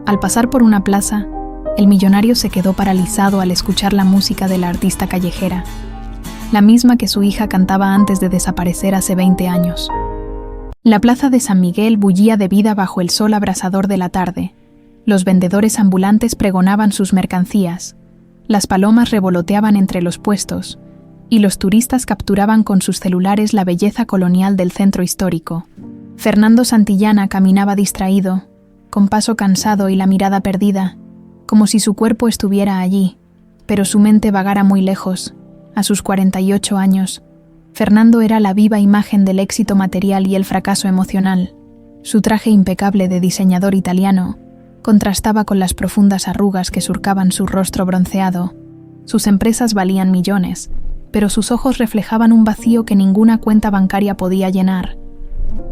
Al pasar por una plaza, el millonario se quedó paralizado al escuchar la música de la artista callejera, la misma que su hija cantaba antes de desaparecer hace 20 años. La plaza de San Miguel bullía de vida bajo el sol abrasador de la tarde. Los vendedores ambulantes pregonaban sus mercancías, las palomas revoloteaban entre los puestos, y los turistas capturaban con sus celulares la belleza colonial del centro histórico. Fernando Santillana caminaba distraído, con paso cansado y la mirada perdida, como si su cuerpo estuviera allí, pero su mente vagara muy lejos. A sus 48 años, Fernando era la viva imagen del éxito material y el fracaso emocional. Su traje impecable de diseñador italiano contrastaba con las profundas arrugas que surcaban su rostro bronceado. Sus empresas valían millones, pero sus ojos reflejaban un vacío que ninguna cuenta bancaria podía llenar.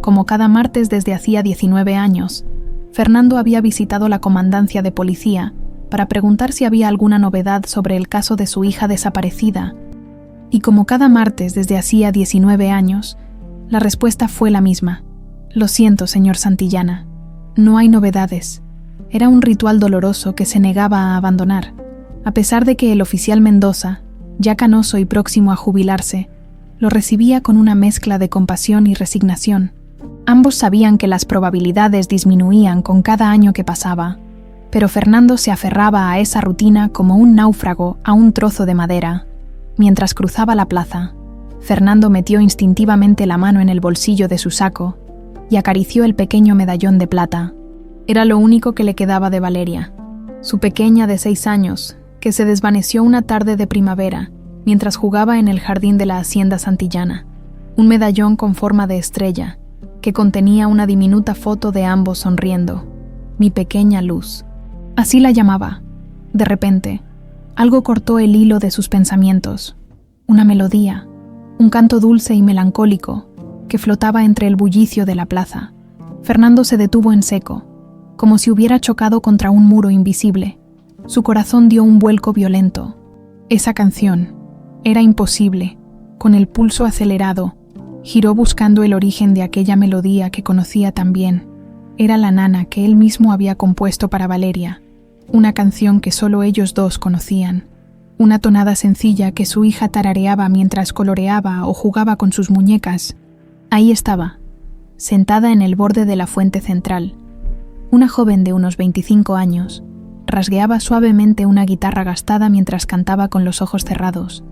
Como cada martes desde hacía 19 años, Fernando había visitado la comandancia de policía para preguntar si había alguna novedad sobre el caso de su hija desaparecida. Y como cada martes desde hacía 19 años, la respuesta fue la misma. Lo siento, señor Santillana, no hay novedades. Era un ritual doloroso que se negaba a abandonar, a pesar de que el oficial Mendoza, ya canoso y próximo a jubilarse, lo recibía con una mezcla de compasión y resignación. Ambos sabían que las probabilidades disminuían con cada año que pasaba, pero Fernando se aferraba a esa rutina como un náufrago a un trozo de madera. Mientras cruzaba la plaza, Fernando metió instintivamente la mano en el bolsillo de su saco y acarició el pequeño medallón de plata. Era lo único que le quedaba de Valeria, su pequeña de 6 años, que se desvaneció una tarde de primavera mientras jugaba en el jardín de la hacienda Santillana. Un medallón con forma de estrella, que contenía una diminuta foto de ambos sonriendo. Mi pequeña luz. Así la llamaba. De repente, algo cortó el hilo de sus pensamientos. Una melodía, un canto dulce y melancólico que flotaba entre el bullicio de la plaza. Fernando se detuvo en seco, como si hubiera chocado contra un muro invisible. Su corazón dio un vuelco violento. Esa canción era imposible. Con el pulso acelerado, giró buscando el origen de aquella melodía que conocía tan bien. Era la nana que él mismo había compuesto para Valeria. Una canción que solo ellos dos conocían, una tonada sencilla que su hija tarareaba mientras coloreaba o jugaba con sus muñecas. Ahí estaba, sentada en el borde de la fuente central. Una joven de unos 25 años rasgueaba suavemente una guitarra gastada mientras cantaba con los ojos cerrados.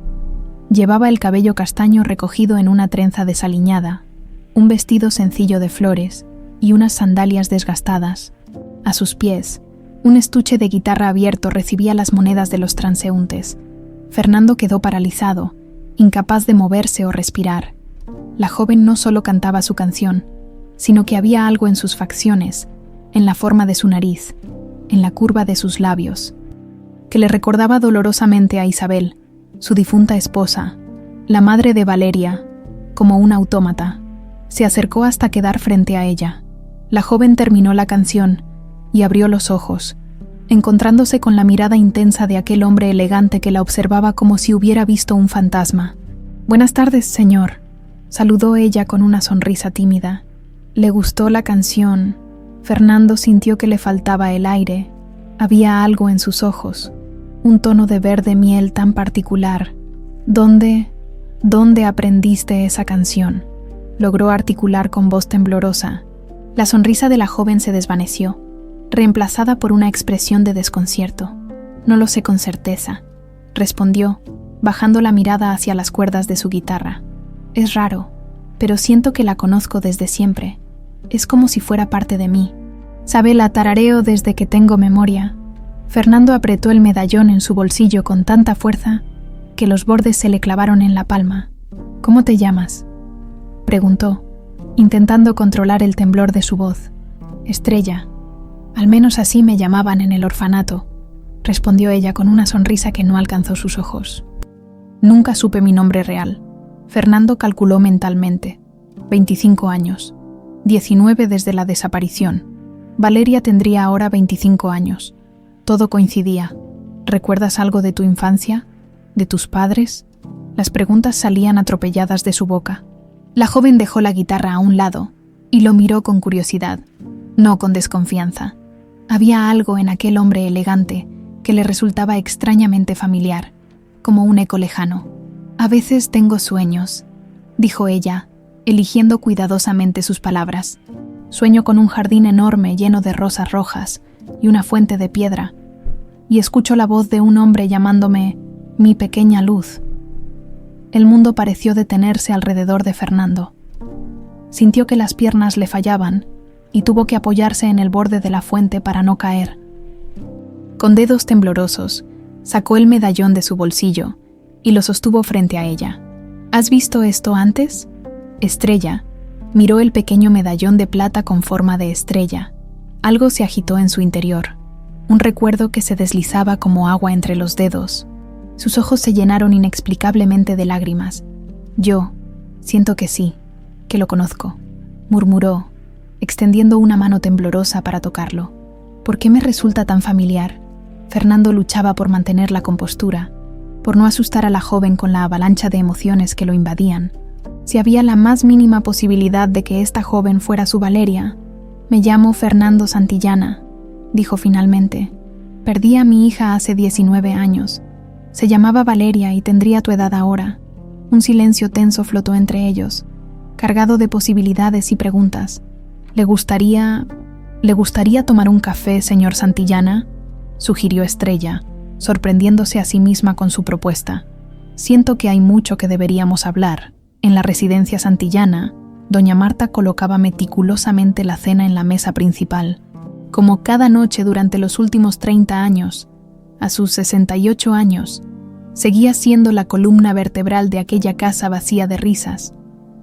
Llevaba el cabello castaño recogido en una trenza desaliñada, un vestido sencillo de flores y unas sandalias desgastadas. A sus pies, un estuche de guitarra abierto recibía las monedas de los transeúntes. Fernando quedó paralizado, incapaz de moverse o respirar. La joven no solo cantaba su canción, sino que había algo en sus facciones, en la forma de su nariz, en la curva de sus labios, que le recordaba dolorosamente a Isabel, su difunta esposa, la madre de Valeria, como un autómata. Se acercó hasta quedar frente a ella. La joven terminó la canción y abrió los ojos, encontrándose con la mirada intensa de aquel hombre elegante que la observaba como si hubiera visto un fantasma. «Buenas tardes, señor», saludó ella con una sonrisa tímida. Le gustó la canción. Fernando sintió que le faltaba el aire. Había algo en sus ojos, un tono de verde miel tan particular. ¿Dónde aprendiste esa canción?», logró articular con voz temblorosa. La sonrisa de la joven se desvaneció, reemplazada por una expresión de desconcierto. «No lo sé con certeza», respondió, bajando la mirada hacia las cuerdas de su guitarra. «Es raro, pero siento que la conozco desde siempre. Es como si fuera parte de mí. Sabe, la tarareo desde que tengo memoria». Fernando apretó el medallón en su bolsillo con tanta fuerza que los bordes se le clavaron en la palma. «¿Cómo te llamas?», preguntó, intentando controlar el temblor de su voz. «Estrella. Al menos así me llamaban en el orfanato», respondió ella con una sonrisa que no alcanzó sus ojos. «Nunca supe mi nombre real». Fernando calculó mentalmente. 25 años. 19 desde la desaparición. Valeria tendría ahora 25 años. Todo coincidía. ¿Recuerdas algo de tu infancia? ¿De tus padres? Las preguntas salían atropelladas de su boca. La joven dejó la guitarra a un lado y lo miró con curiosidad, no con desconfianza. Había algo en aquel hombre elegante que le resultaba extrañamente familiar, como un eco lejano. «A veces tengo sueños», dijo ella, eligiendo cuidadosamente sus palabras. «Sueño con un jardín enorme lleno de rosas rojas y una fuente de piedra, y escucho la voz de un hombre llamándome mi pequeña luz». El mundo pareció detenerse alrededor de Fernando. Sintió que las piernas le fallaban y tuvo que apoyarse en el borde de la fuente para no caer. Con dedos temblorosos, sacó el medallón de su bolsillo y lo sostuvo frente a ella. «¿Has visto esto antes?» Estrella miró el pequeño medallón de plata con forma de estrella. Algo se agitó en su interior, un recuerdo que se deslizaba como agua entre los dedos. Sus ojos se llenaron inexplicablemente de lágrimas. «Yo siento que sí, que lo conozco», murmuró, extendiendo una mano temblorosa para tocarlo. «¿Por qué me resulta tan familiar?» Fernando luchaba por mantener la compostura, por no asustar a la joven con la avalancha de emociones que lo invadían. Si había la más mínima posibilidad de que esta joven fuera su Valeria. «Me llamo Fernando Santillana», dijo finalmente. «Perdí a mi hija hace 19 años. Se llamaba Valeria y tendría tu edad ahora». Un silencio tenso flotó entre ellos, cargado de posibilidades y preguntas. ¿Le gustaría tomar un café, señor Santillana?», sugirió Estrella, sorprendiéndose a sí misma con su propuesta. «Siento que hay mucho que deberíamos hablar». En la residencia Santillana, doña Marta colocaba meticulosamente la cena en la mesa principal, como cada noche durante los últimos 30 años. A sus 68 años, seguía siendo la columna vertebral de aquella casa vacía de risas.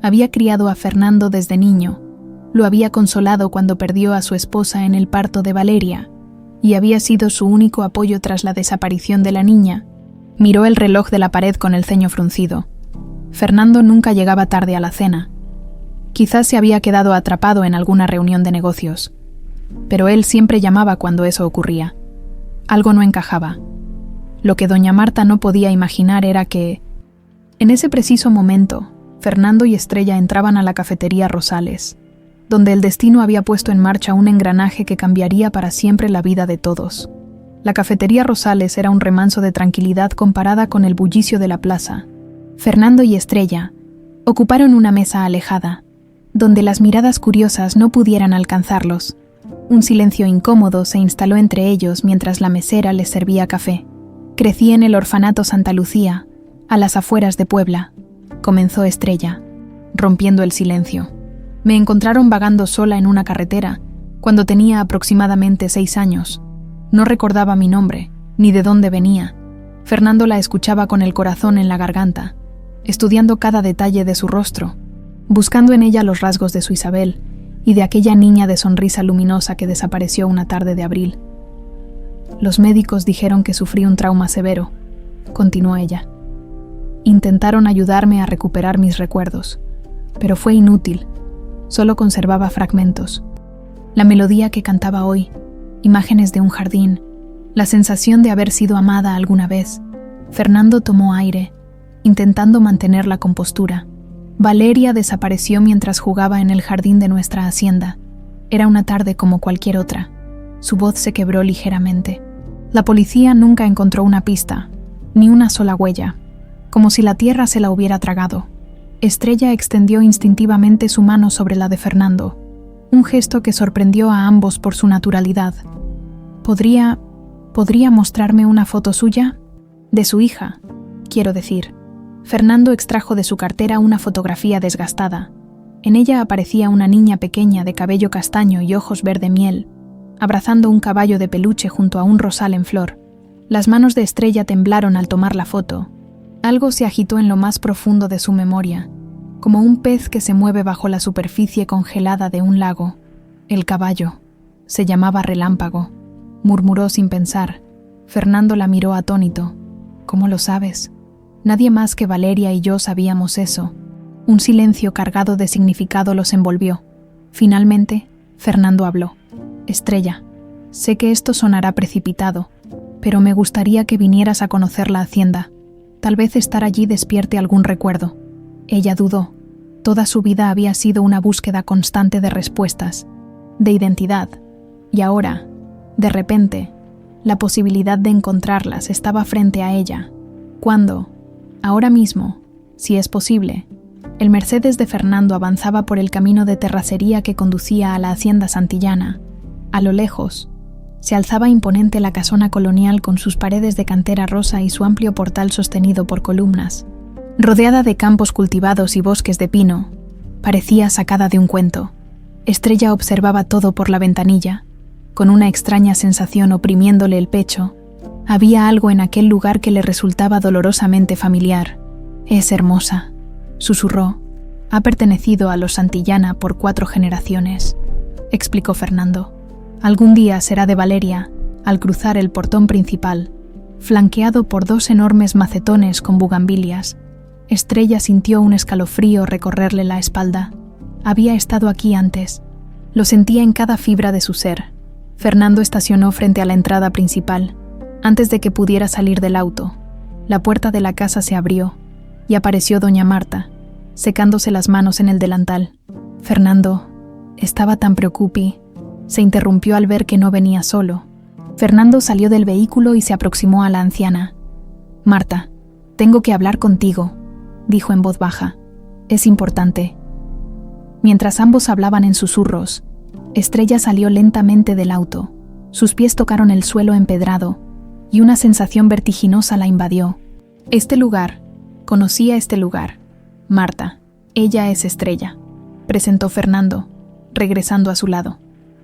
Había criado a Fernando desde niño, lo había consolado cuando perdió a su esposa en el parto de Valeria, y había sido su único apoyo tras la desaparición de la niña. Miró el reloj de la pared con el ceño fruncido. Fernando nunca llegaba tarde a la cena. Quizás se había quedado atrapado en alguna reunión de negocios, pero él siempre llamaba cuando eso ocurría. Algo no encajaba. Lo que doña Marta no podía imaginar era que, en ese preciso momento, Fernando y Estrella entraban a la cafetería Rosales, donde el destino había puesto en marcha un engranaje que cambiaría para siempre la vida de todos. La cafetería Rosales era un remanso de tranquilidad comparada con el bullicio de la plaza. Fernando y Estrella ocuparon una mesa alejada, donde las miradas curiosas no pudieran alcanzarlos. Un silencio incómodo se instaló entre ellos mientras la mesera les servía café. «Crecí en el orfanato Santa Lucía, a las afueras de Puebla», comenzó Estrella, rompiendo el silencio. «Me encontraron vagando sola en una carretera cuando tenía aproximadamente 6 años. No recordaba mi nombre, ni de dónde venía». Fernando la escuchaba con el corazón en la garganta, estudiando cada detalle de su rostro, buscando en ella los rasgos de su Isabel y de aquella niña de sonrisa luminosa que desapareció una tarde de abril. «Los médicos dijeron que sufrí un trauma severo», continuó ella. «Intentaron ayudarme a recuperar mis recuerdos, pero fue inútil. Solo conservaba fragmentos. La melodía que cantaba hoy, imágenes de un jardín, la sensación de haber sido amada alguna vez». Fernando tomó aire, intentando mantener la compostura. «Valeria desapareció mientras jugaba en el jardín de nuestra hacienda. Era una tarde como cualquier otra». Su voz se quebró ligeramente. «La policía nunca encontró una pista, ni una sola huella, como si la tierra se la hubiera tragado». Estrella extendió instintivamente su mano sobre la de Fernando, un gesto que sorprendió a ambos por su naturalidad. ¿Podría mostrarme una foto suya? De su hija, quiero decir». Fernando extrajo de su cartera una fotografía desgastada. En ella aparecía una niña pequeña de cabello castaño y ojos verde miel, abrazando un caballo de peluche junto a un rosal en flor. Las manos de Estrella temblaron al tomar la foto. Algo se agitó en lo más profundo de su memoria, como un pez que se mueve bajo la superficie congelada de un lago. El caballo. Se llamaba Relámpago, murmuró sin pensar. Fernando la miró atónito. «¿Cómo lo sabes?» Nadie más que Valeria y yo sabíamos eso. Un silencio cargado de significado los envolvió. Finalmente, Fernando habló. «Estrella, sé que esto sonará precipitado, pero me gustaría que vinieras a conocer la hacienda. Tal vez estar allí despierte algún recuerdo». Ella dudó. Toda su vida había sido una búsqueda constante de respuestas, de identidad. Y ahora, De repente, la posibilidad de encontrarlas estaba frente a ella, cuando, ahora mismo, si es posible, el Mercedes de Fernando avanzaba por el camino de terracería que conducía a la hacienda santillana. A lo lejos, se alzaba imponente la casona colonial con sus paredes de cantera rosa y su amplio portal sostenido por columnas. Rodeada de campos cultivados y bosques de pino, parecía sacada de un cuento. Estrella observaba todo por la ventanilla, con una extraña sensación oprimiéndole el pecho. Había algo en aquel lugar que le resultaba dolorosamente familiar. «Es hermosa», susurró. «Ha pertenecido a los Santillana por 4 generaciones», explicó Fernando. «Algún día será de Valeria», al cruzar el portón principal, flanqueado por 2 enormes macetones con bugambilias. Estrella sintió un escalofrío recorrerle la espalda. Había estado aquí antes. Lo sentía en cada fibra de su ser. Fernando estacionó frente a la entrada principal. Antes de que pudiera salir del auto, la puerta de la casa se abrió y apareció doña Marta, secándose las manos en el delantal. Fernando estaba tan preocupado. Se interrumpió al ver que no venía solo. Fernando salió del vehículo y se aproximó a la anciana. «Marta, tengo que hablar contigo», dijo en voz baja. «Es importante». Mientras ambos hablaban en susurros, Estrella salió lentamente del auto. Sus pies tocaron el suelo empedrado y una sensación vertiginosa la invadió. Conocía este lugar. «Marta, ella es Estrella», presentó Fernando, regresando a su lado.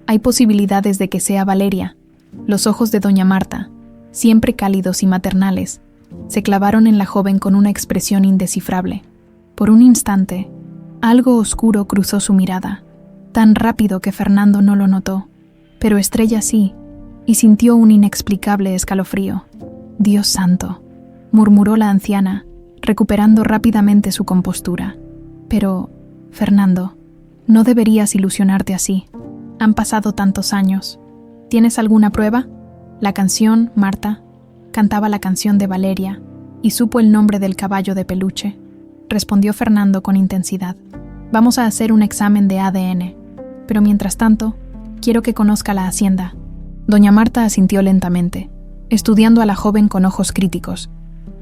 «Hay posibilidades de que sea Valeria». Los ojos de doña Marta, siempre cálidos y maternales, se clavaron en la joven con una expresión indescifrable. Por un instante, algo oscuro cruzó su mirada, tan rápido que Fernando no lo notó, pero Estrella sí, y sintió un inexplicable escalofrío. «Dios santo», murmuró la anciana, recuperando rápidamente su compostura. «Pero, Fernando, no deberías ilusionarte así. Han pasado tantos años. ¿Tienes alguna prueba?» La canción, Marta, cantaba la canción de Valeria, y supo el nombre del caballo de peluche, respondió Fernando con intensidad. «Vamos a hacer un examen de ADN, pero mientras tanto, quiero que conozca la hacienda». Doña Marta asintió lentamente, estudiando a la joven con ojos críticos.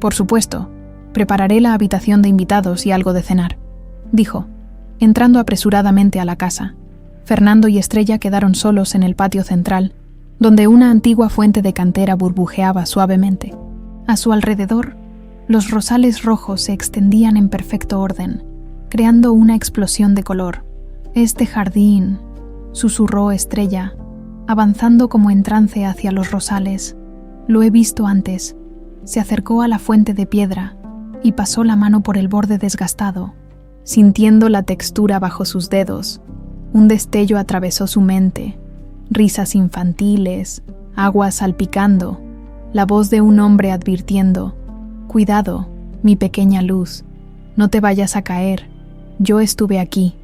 «Por supuesto, prepararé la habitación de invitados y algo de cenar», dijo, entrando apresuradamente a la casa. Fernando y Estrella quedaron solos en el patio central, donde una antigua fuente de cantera burbujeaba suavemente. A su alrededor, los rosales rojos se extendían en perfecto orden, creando una explosión de color. «Este jardín», susurró Estrella, avanzando como en trance hacia los rosales. «Lo he visto antes». Se acercó a la fuente de piedra y pasó la mano por el borde desgastado, sintiendo la textura bajo sus dedos. Un destello atravesó su mente. Risas infantiles, agua salpicando, la voz de un hombre advirtiendo: «Cuidado, mi pequeña luz, no te vayas a caer. Yo estuve aquí»,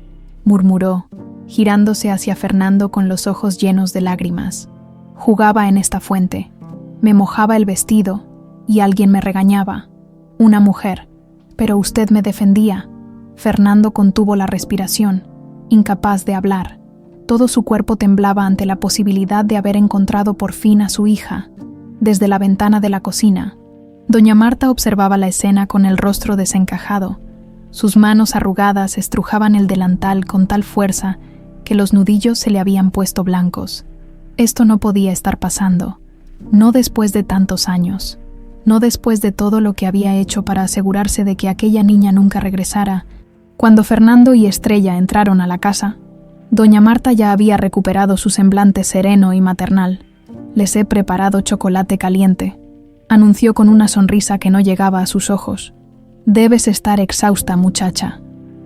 murmuró, girándose hacia Fernando con los ojos llenos de lágrimas. «Jugaba en esta fuente. Me mojaba el vestido y alguien me regañaba. Una mujer. Pero usted me defendía». Fernando contuvo la respiración, incapaz de hablar. Todo su cuerpo temblaba ante la posibilidad de haber encontrado por fin a su hija. Desde la ventana de la cocina, doña Marta observaba la escena con el rostro desencajado. Sus manos arrugadas estrujaban el delantal con tal fuerza que los nudillos se le habían puesto blancos. Esto no podía estar pasando. No después de tantos años. No después de todo lo que había hecho para asegurarse de que aquella niña nunca regresara. Cuando Fernando y Estrella entraron a la casa, doña Marta ya había recuperado su semblante sereno y maternal. «Les he preparado chocolate caliente», anunció con una sonrisa que no llegaba a sus ojos. «Debes estar exhausta, muchacha».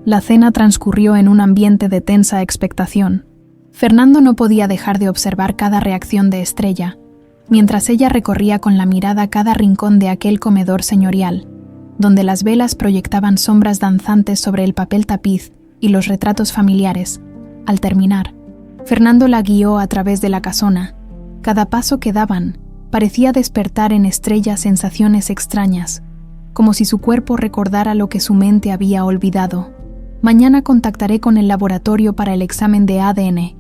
La cena transcurrió en un ambiente de tensa expectación. Fernando no podía dejar de observar cada reacción de Estrella, mientras ella recorría con la mirada cada rincón de aquel comedor señorial, donde las velas proyectaban sombras danzantes sobre el papel tapiz y los retratos familiares. Al terminar, Fernando la guió a través de la casona. Cada paso que daban parecía despertar en Estrella sensaciones extrañas, como si su cuerpo recordara lo que su mente había olvidado. «Mañana contactaré con el laboratorio para el examen de ADN»,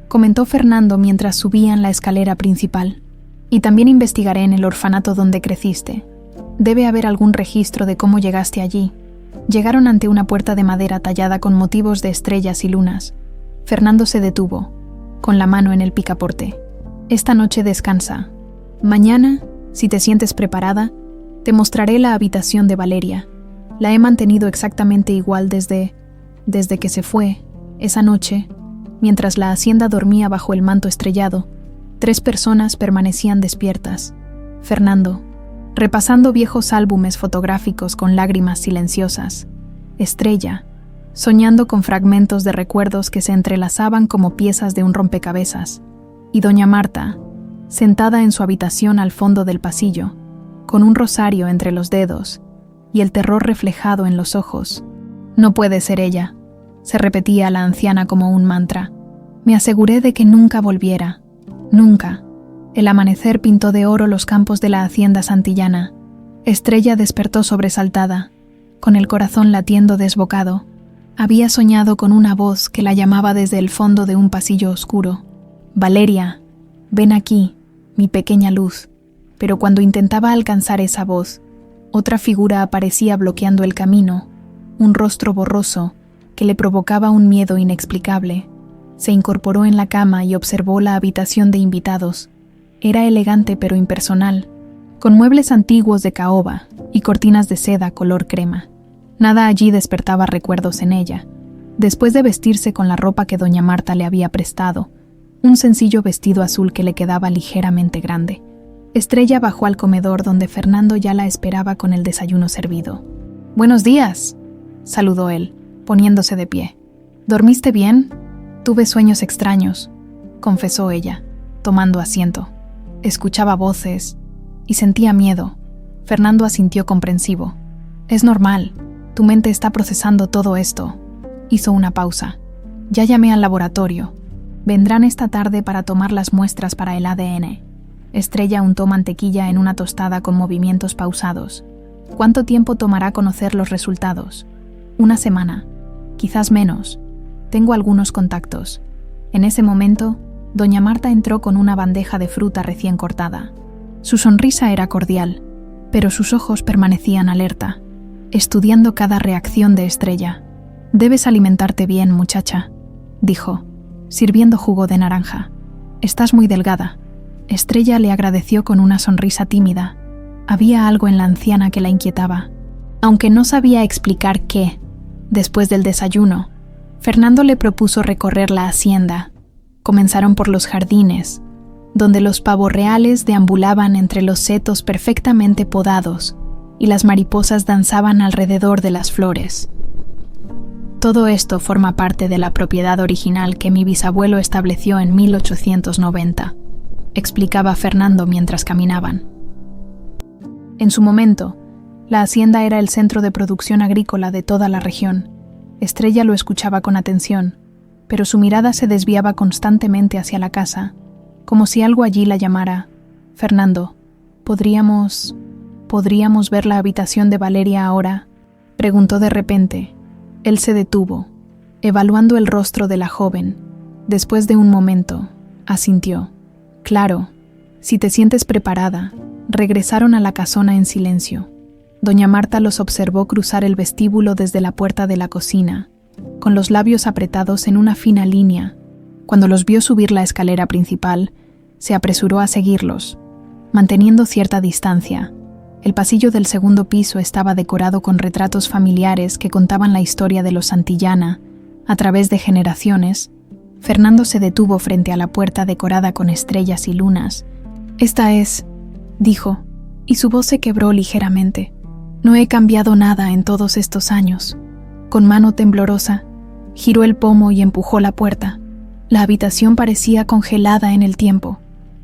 comentó Fernando mientras subían la escalera principal. Y también investigaré en el orfanato donde creciste. Debe haber algún registro de cómo llegaste allí. Llegaron ante una puerta de madera tallada con motivos de estrellas y lunas. Fernando se detuvo, con la mano en el picaporte. Esta noche descansa. Mañana, si te sientes preparada, te mostraré la habitación de Valeria. La he mantenido exactamente igual desde que se fue. Esa noche, mientras la hacienda dormía bajo el manto estrellado, 3 personas permanecían despiertas. Fernando, repasando viejos álbumes fotográficos con lágrimas silenciosas. Estrella, soñando con fragmentos de recuerdos que se entrelazaban como piezas de un rompecabezas. Y doña Marta, sentada en su habitación al fondo del pasillo, con un rosario entre los dedos y el terror reflejado en los ojos. No puede ser ella, se repetía la anciana como un mantra. Me aseguré de que nunca volviera. Nunca. El amanecer pintó de oro los campos de la hacienda santillana. Estrella despertó sobresaltada, con el corazón latiendo desbocado. Había soñado con una voz que la llamaba desde el fondo de un pasillo oscuro. Valeria, ven aquí, mi pequeña luz. Pero cuando intentaba alcanzar esa voz, otra figura aparecía bloqueando el camino, un rostro borroso que le provocaba un miedo inexplicable. Se incorporó en la cama y observó la habitación de invitados. Era elegante pero impersonal, con muebles antiguos de caoba y cortinas de seda color crema. Nada allí despertaba recuerdos en ella. Después de vestirse con la ropa que doña Marta le había prestado, un sencillo vestido azul que le quedaba ligeramente grande, Estrella bajó al comedor donde Fernando ya la esperaba con el desayuno servido. «Buenos días», saludó él, poniéndose de pie. «¿Dormiste bien?» «Tuve sueños extraños», confesó ella, tomando asiento. Escuchaba voces y sentía miedo. Fernando asintió comprensivo. «Es normal, tu mente está procesando todo esto». Hizo una pausa. «Ya llamé al laboratorio. Vendrán esta tarde para tomar las muestras para el ADN». Estrella untó mantequilla en una tostada con movimientos pausados. «¿Cuánto tiempo tomará conocer los resultados?» «Una semana, quizás menos. Tengo algunos contactos». En ese momento, doña Marta entró con una bandeja de fruta recién cortada. Su sonrisa era cordial, pero sus ojos permanecían alerta, estudiando cada reacción de Estrella. «Debes alimentarte bien, muchacha», dijo, sirviendo jugo de naranja. «Estás muy delgada». Estrella le agradeció con una sonrisa tímida. Había algo en la anciana que la inquietaba, aunque no sabía explicar qué. Después del desayuno, Fernando le propuso recorrer la hacienda. Comenzaron por los jardines, donde los pavos reales deambulaban entre los setos perfectamente podados y las mariposas danzaban alrededor de las flores. «Todo esto forma parte de la propiedad original que mi bisabuelo estableció en 1890», explicaba Fernando mientras caminaban. En su momento, la hacienda era el centro de producción agrícola de toda la región. Estrella lo escuchaba con atención, pero su mirada se desviaba constantemente hacia la casa, como si algo allí la llamara. «Fernando, ¿podríamos ver la habitación de Valeria ahora?», preguntó de repente. Él se detuvo, evaluando el rostro de la joven. Después de un momento, asintió. «Claro, si te sientes preparada». Regresaron a la casona en silencio. Doña Marta los observó cruzar el vestíbulo desde la puerta de la cocina, con los labios apretados en una fina línea. Cuando los vio subir la escalera principal, se apresuró a seguirlos, manteniendo cierta distancia. El pasillo del segundo piso estaba decorado con retratos familiares que contaban la historia de los Santillana a través de generaciones. Fernando se detuvo frente a la puerta decorada con estrellas y lunas. «Esta es», dijo, y su voz se quebró ligeramente. «No he cambiado nada en todos estos años». Con mano temblorosa, giró el pomo y empujó la puerta. La habitación parecía congelada en el tiempo.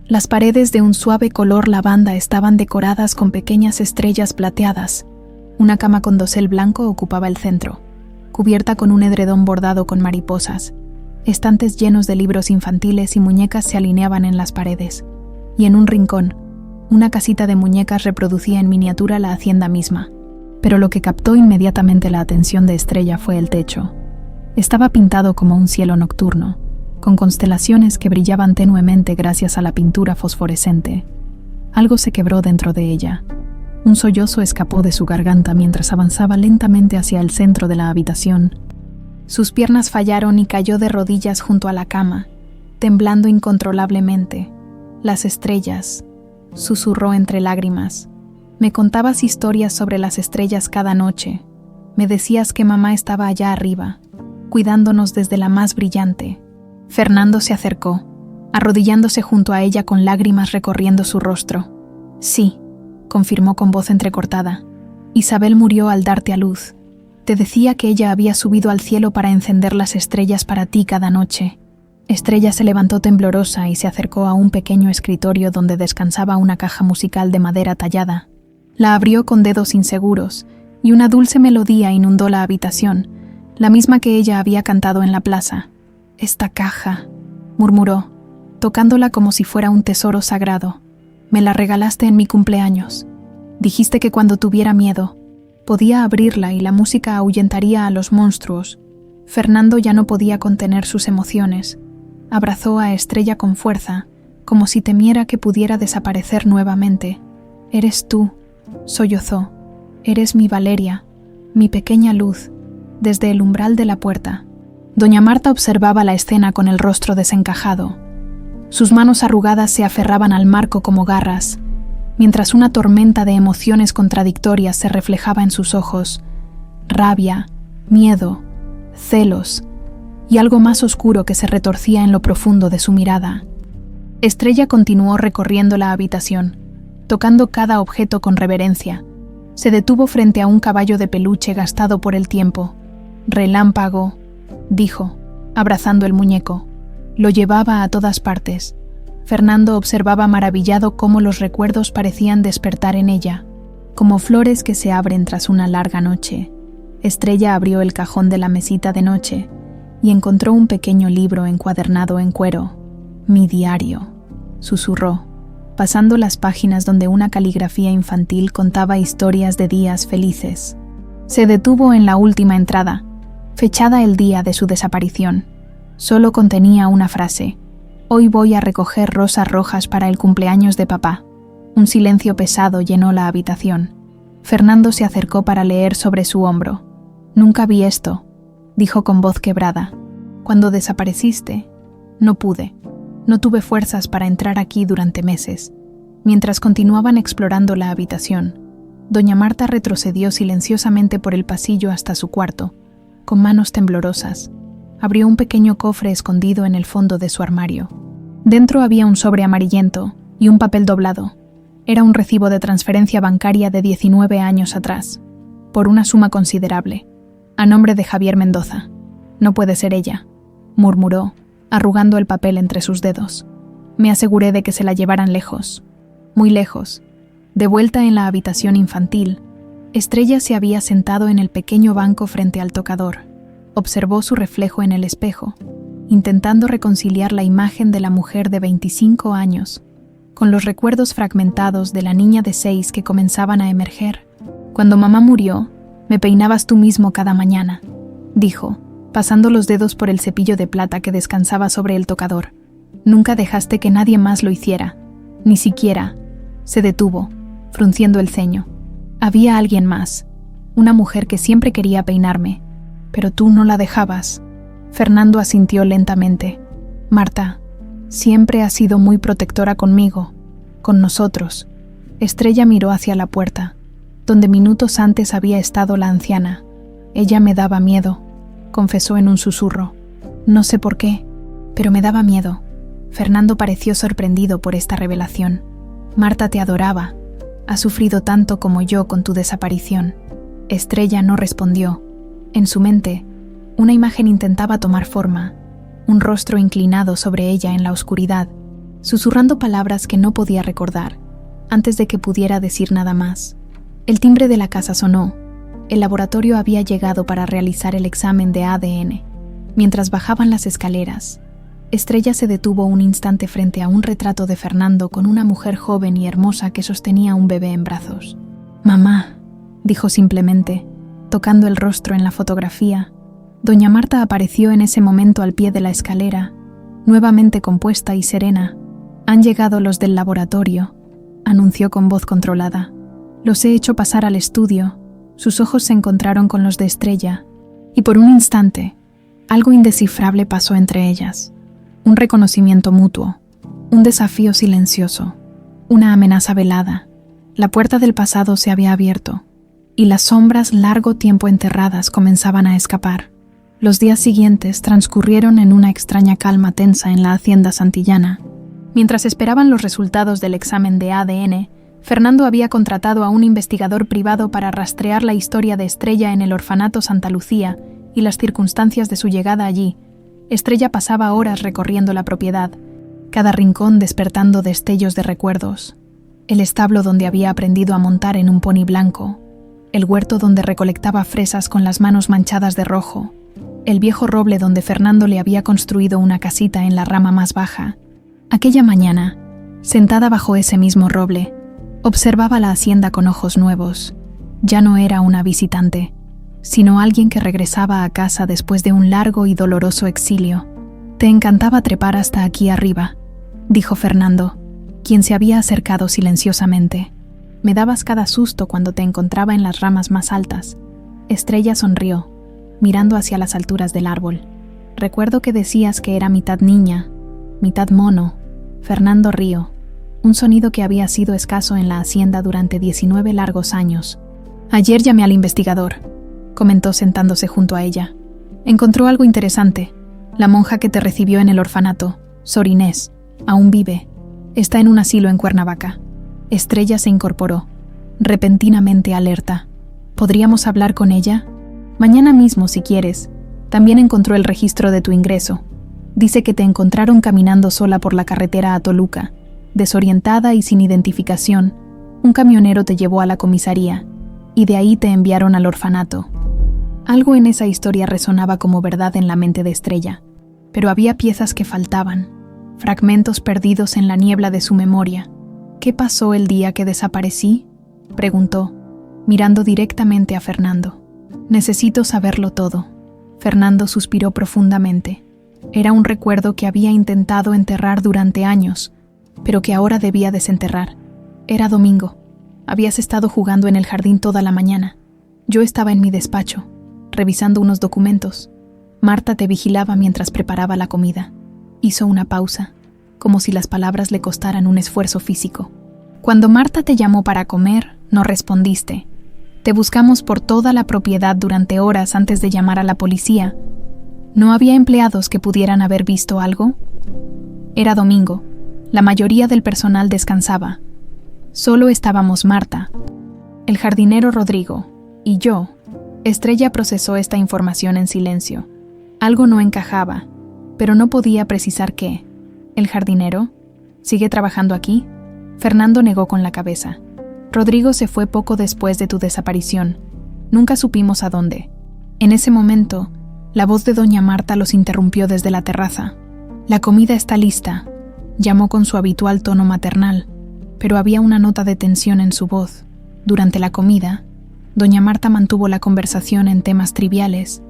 Las paredes de un suave color lavanda estaban decoradas con pequeñas estrellas plateadas. Una cama con dosel blanco ocupaba el centro, cubierta con un edredón bordado con mariposas. Estantes llenos de libros infantiles y muñecas se alineaban en las paredes, y en un rincón, una casita de muñecas reproducía en miniatura la hacienda misma. Pero lo que captó inmediatamente la atención de Estrella fue el techo. Estaba pintado como un cielo nocturno, con constelaciones que brillaban tenuemente gracias a la pintura fosforescente. Algo se quebró dentro de ella. Un sollozo escapó de su garganta mientras avanzaba lentamente hacia el centro de la habitación. Sus piernas fallaron y cayó de rodillas junto a la cama, temblando incontrolablemente. Las estrellas, susurró entre lágrimas. Me contabas historias sobre las estrellas cada noche. Me decías que mamá estaba allá arriba, cuidándonos desde la más brillante. Fernando se acercó, arrodillándose junto a ella con lágrimas recorriendo su rostro. Sí, confirmó con voz entrecortada. Isabel murió al darte a luz. Te decía que ella había subido al cielo para encender las estrellas para ti cada noche. Estrella se levantó temblorosa y se acercó a un pequeño escritorio donde descansaba una caja musical de madera tallada. La abrió con dedos inseguros y una dulce melodía inundó la habitación, la misma que ella había cantado en la plaza. «Esta caja», murmuró, tocándola como si fuera un tesoro sagrado. «Me la regalaste en mi cumpleaños. Dijiste que cuando tuviera miedo, podía abrirla y la música ahuyentaría a los monstruos». Fernando ya no podía contener sus emociones. Abrazó a Estrella con fuerza, como si temiera que pudiera desaparecer nuevamente. «Eres tú», sollozó. «Eres mi Valeria, mi pequeña luz», desde el umbral de la puerta. Doña Marta observaba la escena con el rostro desencajado. Sus manos arrugadas se aferraban al marco como garras, mientras una tormenta de emociones contradictorias se reflejaba en sus ojos. Rabia, miedo, celos y algo más oscuro que se retorcía en lo profundo de su mirada. Estrella continuó recorriendo la habitación, tocando cada objeto con reverencia. Se detuvo frente a un caballo de peluche gastado por el tiempo. «Relámpago», dijo, abrazando el muñeco. Lo llevaba a todas partes. Fernando observaba maravillado cómo los recuerdos parecían despertar en ella, como flores que se abren tras una larga noche. Estrella abrió el cajón de la mesita de noche y encontró un pequeño libro encuadernado en cuero. «Mi diario», susurró, pasando las páginas donde una caligrafía infantil contaba historias de días felices. Se detuvo en la última entrada, fechada el día de su desaparición. Solo contenía una frase: «Hoy voy a recoger rosas rojas para el cumpleaños de papá». Un silencio pesado llenó la habitación. Fernando se acercó para leer sobre su hombro. «Nunca vi esto», dijo con voz quebrada. «Cuando desapareciste, no pude. No tuve fuerzas para entrar aquí durante meses». Mientras continuaban explorando la habitación, doña Marta retrocedió silenciosamente por el pasillo hasta su cuarto, con manos temblorosas. Abrió un pequeño cofre escondido en el fondo de su armario. Dentro había un sobre amarillento y un papel doblado. Era un recibo de transferencia bancaria de 19 años atrás, por una suma considerable, a nombre de Javier Mendoza. «No puede ser ella», murmuró, arrugando el papel entre sus dedos. «Me aseguré de que se la llevaran lejos, muy lejos». De vuelta en la habitación infantil, Estrella se había sentado en el pequeño banco frente al tocador. Observó su reflejo en el espejo, intentando reconciliar la imagen de la mujer de 25 años con los recuerdos fragmentados de la niña de 6 que comenzaban a emerger. «Cuando mamá murió, me peinabas tú mismo cada mañana», dijo, pasando los dedos por el cepillo de plata que descansaba sobre el tocador. «Nunca dejaste que nadie más lo hiciera, ni siquiera». Se detuvo, frunciendo el ceño. «Había alguien más, una mujer que siempre quería peinarme, pero tú no la dejabas». Fernando asintió lentamente. «Marta, siempre has sido muy protectora conmigo, con nosotros». Estrella miró hacia la puerta, donde minutos antes había estado la anciana. «Ella me daba miedo», confesó en un susurro. «No sé por qué, pero me daba miedo». Fernando pareció sorprendido por esta revelación. «Marta te adoraba. Ha sufrido tanto como yo con tu desaparición». Estrella no respondió. En su mente, una imagen intentaba tomar forma, un rostro inclinado sobre ella en la oscuridad, susurrando palabras que no podía recordar, antes de que pudiera decir nada más. El timbre de la casa sonó. El laboratorio había llegado para realizar el examen de ADN. Mientras bajaban las escaleras, Estrella se detuvo un instante frente a un retrato de Fernando con una mujer joven y hermosa que sostenía un bebé en brazos. «Mamá», dijo simplemente, tocando el rostro en la fotografía. Doña Marta apareció en ese momento al pie de la escalera, nuevamente compuesta y serena. «Han llegado los del laboratorio», anunció con voz controlada. «Los he hecho pasar al estudio». Sus ojos se encontraron con los de Estrella, y por un instante, algo indescifrable pasó entre ellas. Un reconocimiento mutuo, un desafío silencioso, una amenaza velada. La puerta del pasado se había abierto, y las sombras largo tiempo enterradas comenzaban a escapar. Los días siguientes transcurrieron en una extraña calma tensa en la hacienda santillana. Mientras esperaban los resultados del examen de ADN, Fernando había contratado a un investigador privado para rastrear la historia de Estrella en el orfanato Santa Lucía y las circunstancias de su llegada allí. Estrella pasaba horas recorriendo la propiedad, cada rincón despertando destellos de recuerdos. El establo donde había aprendido a montar en un pony blanco, el huerto donde recolectaba fresas con las manos manchadas de rojo, el viejo roble donde Fernando le había construido una casita en la rama más baja. Aquella mañana, sentada bajo ese mismo roble, observaba la hacienda con ojos nuevos. Ya no era una visitante, sino alguien que regresaba a casa después de un largo y doloroso exilio. «Te encantaba trepar hasta aquí arriba», dijo Fernando, quien se había acercado silenciosamente. «Me dabas cada susto cuando te encontraba en las ramas más altas». Estrella sonrió, mirando hacia las alturas del árbol. «Recuerdo que decías que era mitad niña, mitad mono». Fernando rió, un sonido que había sido escaso en la hacienda durante 19 largos años. «Ayer llamé al investigador», comentó sentándose junto a ella. «Encontró algo interesante. La monja que te recibió en el orfanato, Sor Inés, aún vive. Está en un asilo en Cuernavaca». Estrella se incorporó, repentinamente alerta. «¿Podríamos hablar con ella?» «Mañana mismo, si quieres. También encontró el registro de tu ingreso. Dice que te encontraron caminando sola por la carretera a Toluca. Desorientada y sin identificación, un camionero te llevó a la comisaría, y de ahí te enviaron al orfanato». Algo en esa historia resonaba como verdad en la mente de Estrella, pero había piezas que faltaban, fragmentos perdidos en la niebla de su memoria. «¿Qué pasó el día que desaparecí?», preguntó, mirando directamente a Fernando. «Necesito saberlo todo». Fernando suspiró profundamente. Era un recuerdo que había intentado enterrar durante años, pero que ahora debía desenterrar. Era domingo. Habías estado jugando en el jardín toda la mañana. Yo estaba en mi despacho, revisando unos documentos. Marta te vigilaba mientras preparaba la comida. Hizo una pausa, como si las palabras le costaran un esfuerzo físico. «Cuando Marta te llamó para comer, no respondiste. Te buscamos por toda la propiedad durante horas antes de llamar a la policía. ¿No había empleados que pudieran haber visto algo?» Era domingo. La mayoría del personal descansaba. Solo estábamos Marta, el jardinero Rodrigo y yo. Estrella procesó esta información en silencio. Algo no encajaba, pero no podía precisar qué. ¿El jardinero? ¿Sigue trabajando aquí? Fernando negó con la cabeza. Rodrigo se fue poco después de tu desaparición. Nunca supimos a dónde. En ese momento, la voz de doña Marta los interrumpió desde la terraza. «La comida está lista», llamó con su habitual tono maternal, pero había una nota de tensión en su voz. Durante la comida, doña Marta mantuvo la conversación en temas triviales,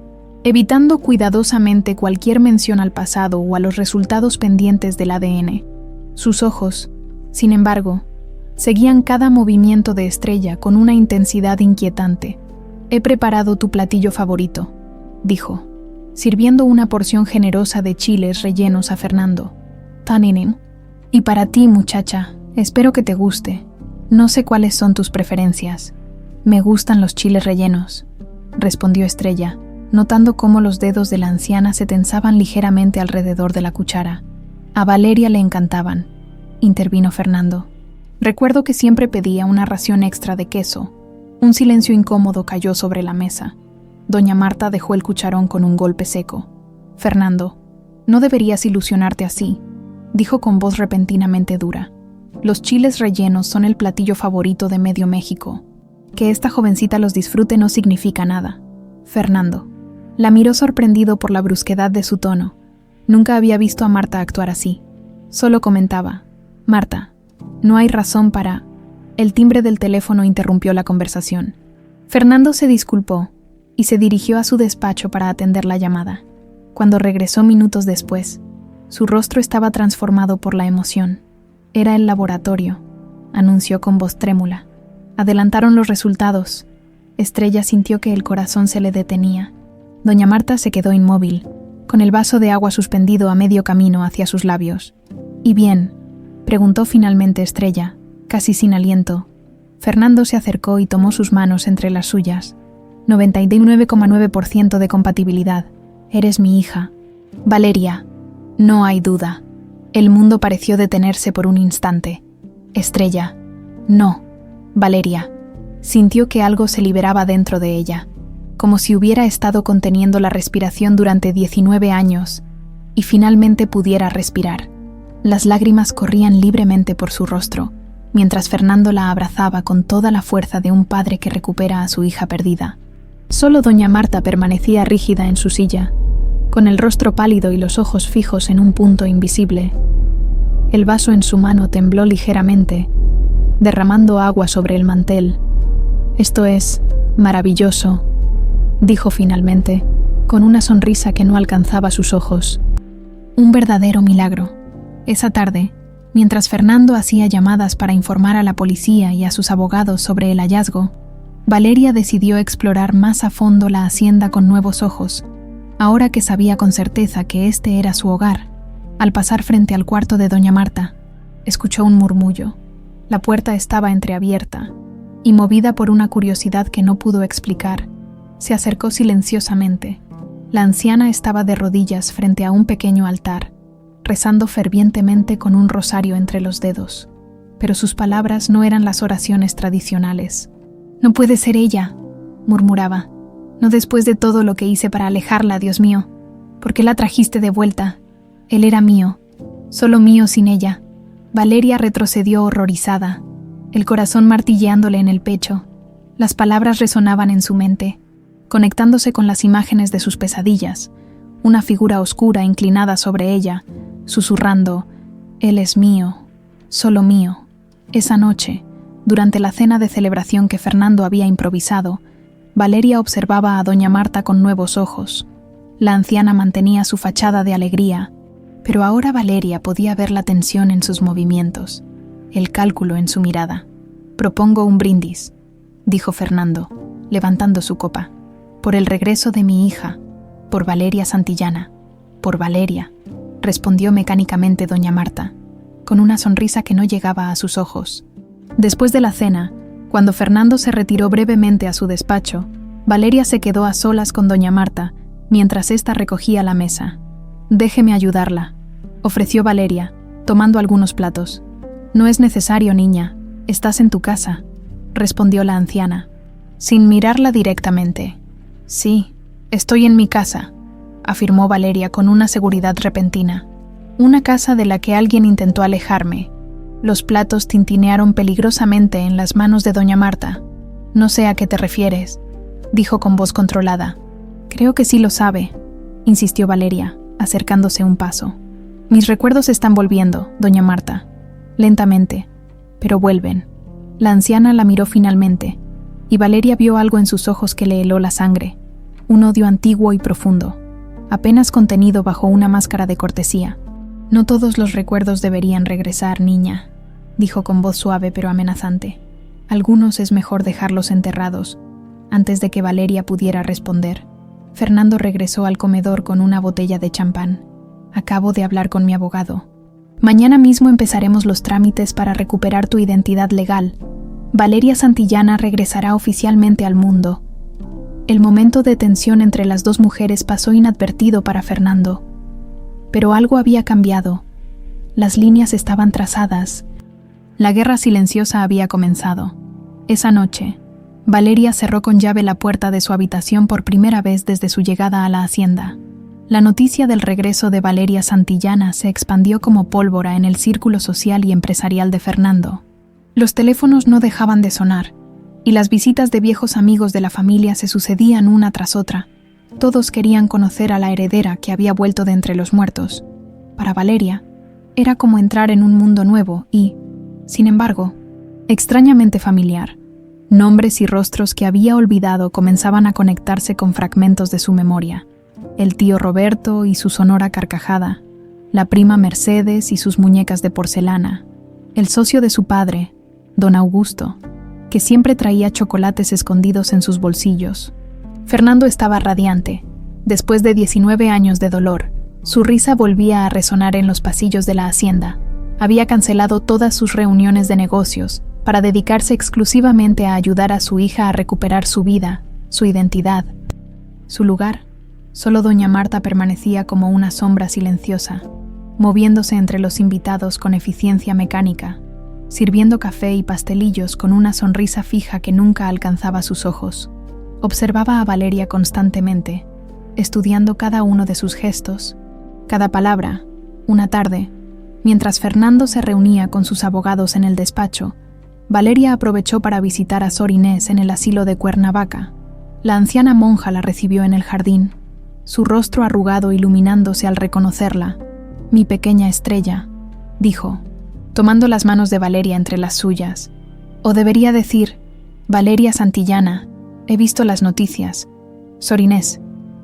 evitando cuidadosamente cualquier mención al pasado o a los resultados pendientes del ADN. Sus ojos, sin embargo, seguían cada movimiento de Estrella con una intensidad inquietante. «He preparado tu platillo favorito», dijo, sirviendo una porción generosa de chiles rellenos a Fernando. «Taninin. Y para ti, muchacha, espero que te guste. No sé cuáles son tus preferencias». «Me gustan los chiles rellenos», respondió Estrella, notando cómo los dedos de la anciana se tensaban ligeramente alrededor de la cuchara. «A Valeria le encantaban», intervino Fernando. «Recuerdo que siempre pedía una ración extra de queso». Un silencio incómodo cayó sobre la mesa. Doña Marta dejó el cucharón con un golpe seco. «Fernando, no deberías ilusionarte así», dijo con voz repentinamente dura. «Los chiles rellenos son el platillo favorito de medio México. Que esta jovencita los disfrute no significa nada». Fernando la miró sorprendido por la brusquedad de su tono. Nunca había visto a Marta actuar así. Solo comentaba: «Marta, no hay razón para...». El timbre del teléfono interrumpió la conversación. Fernando se disculpó y se dirigió a su despacho para atender la llamada. Cuando regresó minutos después, Su rostro estaba transformado por la emoción. Era el laboratorio, anunció con voz trémula. Adelantaron los resultados. Estrella sintió que el corazón se le detenía. Doña Marta se quedó inmóvil, con el vaso de agua suspendido a medio camino hacia sus labios. ¿Y bien?, preguntó finalmente Estrella, casi sin aliento. Fernando se acercó y tomó sus manos entre las suyas. 99,9% de compatibilidad. Eres mi hija. Valeria. No hay duda. El mundo pareció detenerse por un instante. Estrella. No. Valeria. Sintió que algo se liberaba dentro de ella, como si hubiera estado conteniendo la respiración durante 19 años, y finalmente pudiera respirar. Las lágrimas corrían libremente por su rostro, mientras Fernando la abrazaba con toda la fuerza de un padre que recupera a su hija perdida. Solo doña Marta permanecía rígida en su silla, con el rostro pálido y los ojos fijos en un punto invisible. El vaso en su mano tembló ligeramente, derramando agua sobre el mantel. «Esto es maravilloso», dijo finalmente, con una sonrisa que no alcanzaba sus ojos. Un verdadero milagro. Esa tarde, mientras Fernando hacía llamadas para informar a la policía y a sus abogados sobre el hallazgo, Valeria decidió explorar más a fondo la hacienda con nuevos ojos, ahora que sabía con certeza que este era su hogar. Al pasar frente al cuarto de doña Marta, escuchó un murmullo. La puerta estaba entreabierta, y movida por una curiosidad que no pudo explicar, se acercó silenciosamente. La anciana estaba de rodillas frente a un pequeño altar, rezando fervientemente con un rosario entre los dedos. Pero sus palabras no eran las oraciones tradicionales. «No puede ser ella», murmuraba. «No después de todo lo que hice para alejarla, Dios mío. ¿Por qué la trajiste de vuelta? Él era mío, solo mío sin ella». Valeria retrocedió horrorizada, el corazón martilleándole en el pecho. Las palabras resonaban en su mente, conectándose con las imágenes de sus pesadillas. Una figura oscura inclinada sobre ella, susurrando: «Él es mío, solo mío». Esa noche, durante la cena de celebración que Fernando había improvisado, Valeria observaba a doña Marta con nuevos ojos. La anciana mantenía su fachada de alegría, pero ahora Valeria podía ver la tensión en sus movimientos, el cálculo en su mirada. «Propongo un brindis», dijo Fernando, levantando su copa. «Por el regreso de mi hija, por Valeria Santillana, por Valeria», respondió mecánicamente doña Marta, con una sonrisa que no llegaba a sus ojos. Después de la cena, cuando Fernando se retiró brevemente a su despacho, Valeria se quedó a solas con doña Marta, mientras ésta recogía la mesa. «Déjeme ayudarla», ofreció Valeria, tomando algunos platos. «No es necesario, niña, estás en tu casa», respondió la anciana, sin mirarla directamente. «Sí, estoy en mi casa», afirmó Valeria con una seguridad repentina. «Una casa de la que alguien intentó alejarme». Los platos tintinearon peligrosamente en las manos de doña Marta. «No sé a qué te refieres», dijo con voz controlada. «Creo que sí lo sabe», insistió Valeria, acercándose un paso. «Mis recuerdos están volviendo, doña Marta. Lentamente, pero vuelven». La anciana la miró finalmente, y Valeria vio algo en sus ojos que le heló la sangre, un odio antiguo y profundo, apenas contenido bajo una máscara de cortesía. «No todos los recuerdos deberían regresar, niña», dijo con voz suave pero amenazante. «Algunos es mejor dejarlos enterrados». Antes de que Valeria pudiera responder, Fernando regresó al comedor con una botella de champán. «Acabo de hablar con mi abogado. Mañana mismo empezaremos los trámites para recuperar tu identidad legal. Valeria Santillana regresará oficialmente al mundo». El momento de tensión entre las dos mujeres pasó inadvertido para Fernando. Pero algo había cambiado. Las líneas estaban trazadas. La guerra silenciosa había comenzado. Esa noche, Valeria cerró con llave la puerta de su habitación por primera vez desde su llegada a la hacienda. La noticia del regreso de Valeria Santillana se expandió como pólvora en el círculo social y empresarial de Fernando. Los teléfonos no dejaban de sonar, y las visitas de viejos amigos de la familia se sucedían una tras otra. Todos querían conocer a la heredera que había vuelto de entre los muertos. Para Valeria, era como entrar en un mundo nuevo y, sin embargo, extrañamente familiar. Nombres y rostros que había olvidado comenzaban a conectarse con fragmentos de su memoria. El tío Roberto y su sonora carcajada, la prima Mercedes y sus muñecas de porcelana, el socio de su padre, don Augusto, que siempre traía chocolates escondidos en sus bolsillos. Fernando estaba radiante. Después de 19 años de dolor, su risa volvía a resonar en los pasillos de la hacienda. Había cancelado todas sus reuniones de negocios para dedicarse exclusivamente a ayudar a su hija a recuperar su vida, su identidad, su lugar. Solo doña Marta permanecía como una sombra silenciosa, moviéndose entre los invitados con eficiencia mecánica, sirviendo café y pastelillos con una sonrisa fija que nunca alcanzaba sus ojos. Observaba a Valeria constantemente, estudiando cada uno de sus gestos, cada palabra. Una tarde, mientras Fernando se reunía con sus abogados en el despacho, Valeria aprovechó para visitar a Sor Inés en el asilo de Cuernavaca. La anciana monja la recibió en el jardín, su rostro arrugado iluminándose al reconocerla. «Mi pequeña estrella», dijo, tomando las manos de Valeria entre las suyas. «O debería decir, Valeria Santillana, he visto las noticias. Sor Inés,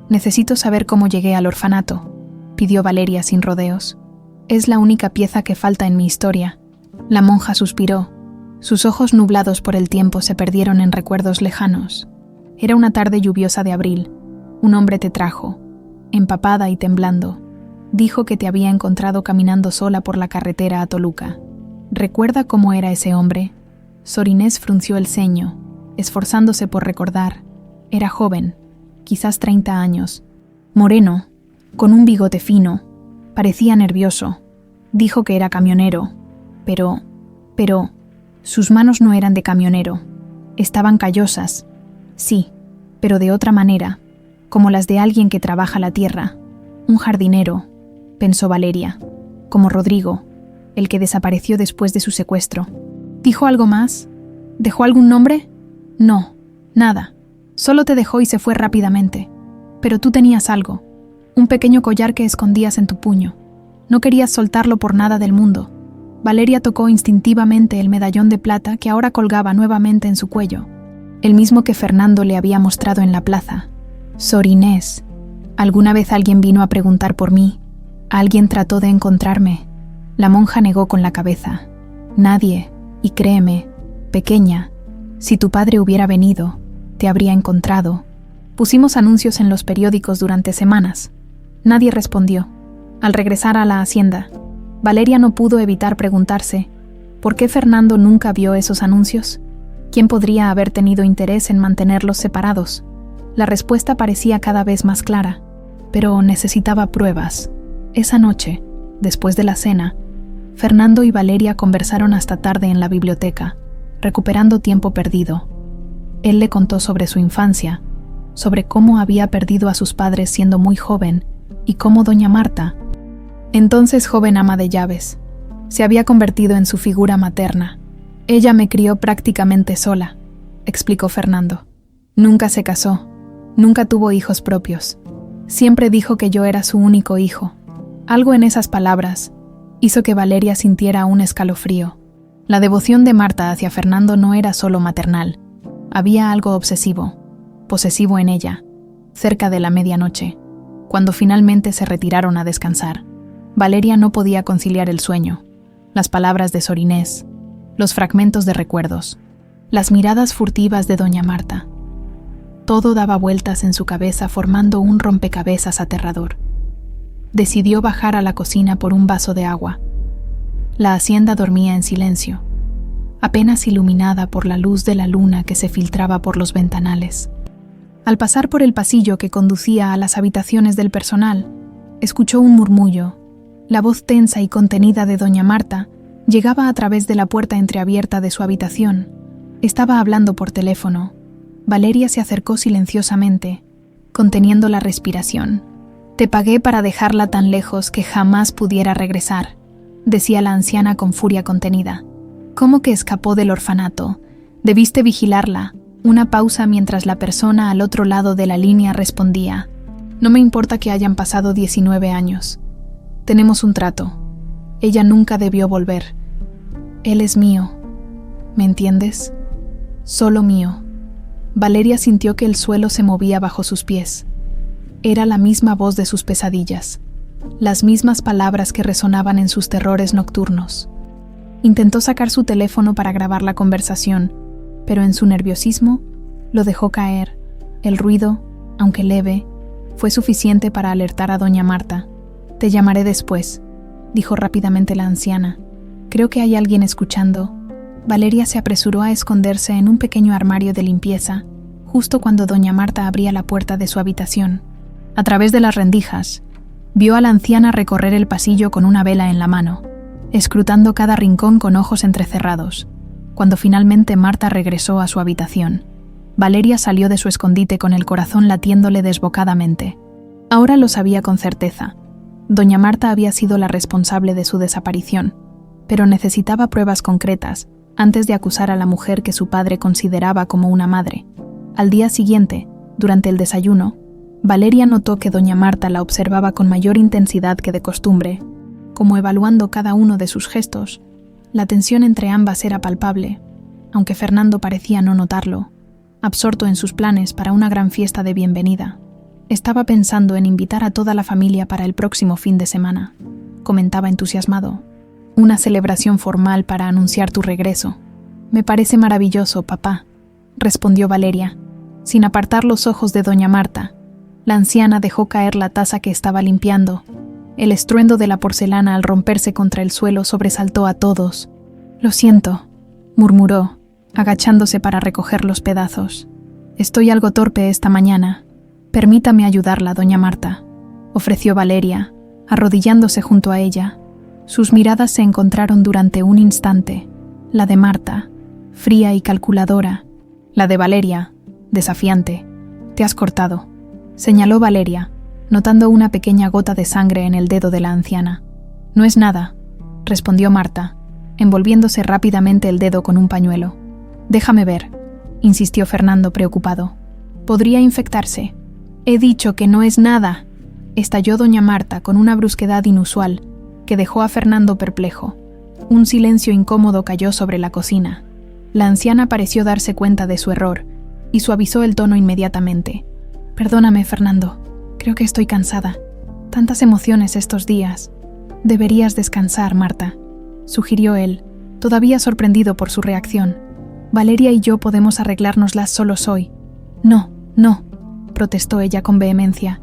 necesito saber cómo llegué al orfanato», pidió Valeria sin rodeos. «Es la única pieza que falta en mi historia». La monja suspiró. Sus ojos nublados por el tiempo se perdieron en recuerdos lejanos. Era una tarde lluviosa de abril. Un hombre te trajo, empapada y temblando. Dijo que te había encontrado caminando sola por la carretera a Toluca. ¿Recuerda cómo era ese hombre? Sor Inés frunció el ceño, esforzándose por recordar. Era joven, quizás 30 años, moreno, con un bigote fino. Parecía nervioso. Dijo que era camionero, pero, sus manos no eran de camionero. Estaban callosas. Sí, pero de otra manera, como las de alguien que trabaja la tierra. Un jardinero, pensó Valeria, como Rodrigo, el que desapareció después de su secuestro. ¿Dijo algo más? ¿Dejó algún nombre? No, nada. Solo te dejó y se fue rápidamente. Pero tú tenías algo, un pequeño collar que escondías en tu puño. No querías soltarlo por nada del mundo. Valeria tocó instintivamente el medallón de plata que ahora colgaba nuevamente en su cuello, el mismo que Fernando le había mostrado en la plaza. Sor Inés, ¿alguna vez alguien vino a preguntar por mí? ¿Alguien trató de encontrarme? La monja negó con la cabeza. Nadie, y créeme, pequeña, si tu padre hubiera venido, te habría encontrado. Pusimos anuncios en los periódicos durante semanas. Nadie respondió. Al regresar a la hacienda, Valeria no pudo evitar preguntarse, ¿por qué Fernando nunca vio esos anuncios? ¿Quién podría haber tenido interés en mantenerlos separados? La respuesta parecía cada vez más clara, pero necesitaba pruebas. Esa noche, después de la cena, Fernando y Valeria conversaron hasta tarde en la biblioteca, recuperando tiempo perdido. Él le contó sobre su infancia, sobre cómo había perdido a sus padres siendo muy joven y cómo doña Marta, entonces joven ama de llaves, se había convertido en su figura materna. «Ella me crió prácticamente sola», explicó Fernando. «Nunca se casó, nunca tuvo hijos propios. Siempre dijo que yo era su único hijo». Algo en esas palabras hizo que Valeria sintiera un escalofrío. La devoción de Marta hacia Fernando no era solo maternal. Había algo obsesivo, posesivo en ella, cerca de la medianoche, cuando finalmente se retiraron a descansar. Valeria no podía conciliar el sueño, las palabras de Sor Inés, los fragmentos de recuerdos, las miradas furtivas de doña Marta. Todo daba vueltas en su cabeza formando un rompecabezas aterrador. Decidió bajar a la cocina por un vaso de agua. La hacienda dormía en silencio, apenas iluminada por la luz de la luna que se filtraba por los ventanales. Al pasar por el pasillo que conducía a las habitaciones del personal, escuchó un murmullo. La voz tensa y contenida de doña Marta llegaba a través de la puerta entreabierta de su habitación. Estaba hablando por teléfono. Valeria se acercó silenciosamente, conteniendo la respiración. «Te pagué para dejarla tan lejos que jamás pudiera regresar», decía la anciana con furia contenida. «¿Cómo que escapó del orfanato? Debiste vigilarla». Una pausa mientras la persona al otro lado de la línea respondía. «No me importa que hayan pasado 19 años. Tenemos un trato. Ella nunca debió volver. Él es mío. ¿Me entiendes? Solo mío». Valeria sintió que el suelo se movía bajo sus pies. Era la misma voz de sus pesadillas. las mismas palabras que resonaban en sus terrores nocturnos. Intentó sacar su teléfono para grabar la conversación, pero en su nerviosismo lo dejó caer. El ruido, aunque leve, fue suficiente para alertar a doña Marta. «Te llamaré después», dijo rápidamente la anciana. «Creo que hay alguien escuchando». Valeria se apresuró a esconderse en un pequeño armario de limpieza, justo cuando doña Marta abría la puerta de su habitación. A través de las rendijas, vio a la anciana recorrer el pasillo con una vela en la mano, escrutando cada rincón con ojos entrecerrados. Cuando finalmente Marta regresó a su habitación, Valeria salió de su escondite con el corazón latiéndole desbocadamente. Ahora lo sabía con certeza. Doña Marta había sido la responsable de su desaparición, pero necesitaba pruebas concretas antes de acusar a la mujer que su padre consideraba como una madre. Al día siguiente, durante el desayuno, Valeria notó que doña Marta la observaba con mayor intensidad que de costumbre, como evaluando cada uno de sus gestos. La tensión entre ambas era palpable, aunque Fernando parecía no notarlo, absorto en sus planes para una gran fiesta de bienvenida. «Estaba pensando en invitar a toda la familia para el próximo fin de semana», comentaba entusiasmado. «Una celebración formal para anunciar tu regreso». «Me parece maravilloso, papá», respondió Valeria, sin apartar los ojos de doña Marta. La anciana dejó caer la taza que estaba limpiando. El estruendo de la porcelana al romperse contra el suelo sobresaltó a todos. «Lo siento», murmuró, agachándose para recoger los pedazos. «Estoy algo torpe esta mañana. Permítame ayudarla, doña Marta», ofreció Valeria, arrodillándose junto a ella. Sus miradas se encontraron durante un instante, la de Marta, fría y calculadora, la de Valeria, desafiante. «Te has cortado», señaló Valeria, notando una pequeña gota de sangre en el dedo de la anciana. «No es nada», respondió Marta, envolviéndose rápidamente el dedo con un pañuelo. «Déjame ver», insistió Fernando preocupado. «Podría infectarse». «He dicho que no es nada», estalló doña Marta con una brusquedad inusual que dejó a Fernando perplejo. Un silencio incómodo cayó sobre la cocina. La anciana pareció darse cuenta de su error y suavizó el tono inmediatamente. «Perdóname, Fernando. Creo que estoy cansada. Tantas emociones estos días. Deberías descansar, Marta», sugirió él, todavía sorprendido por su reacción. «Valeria y yo podemos arreglárnoslas solos hoy». «No, no», protestó ella con vehemencia.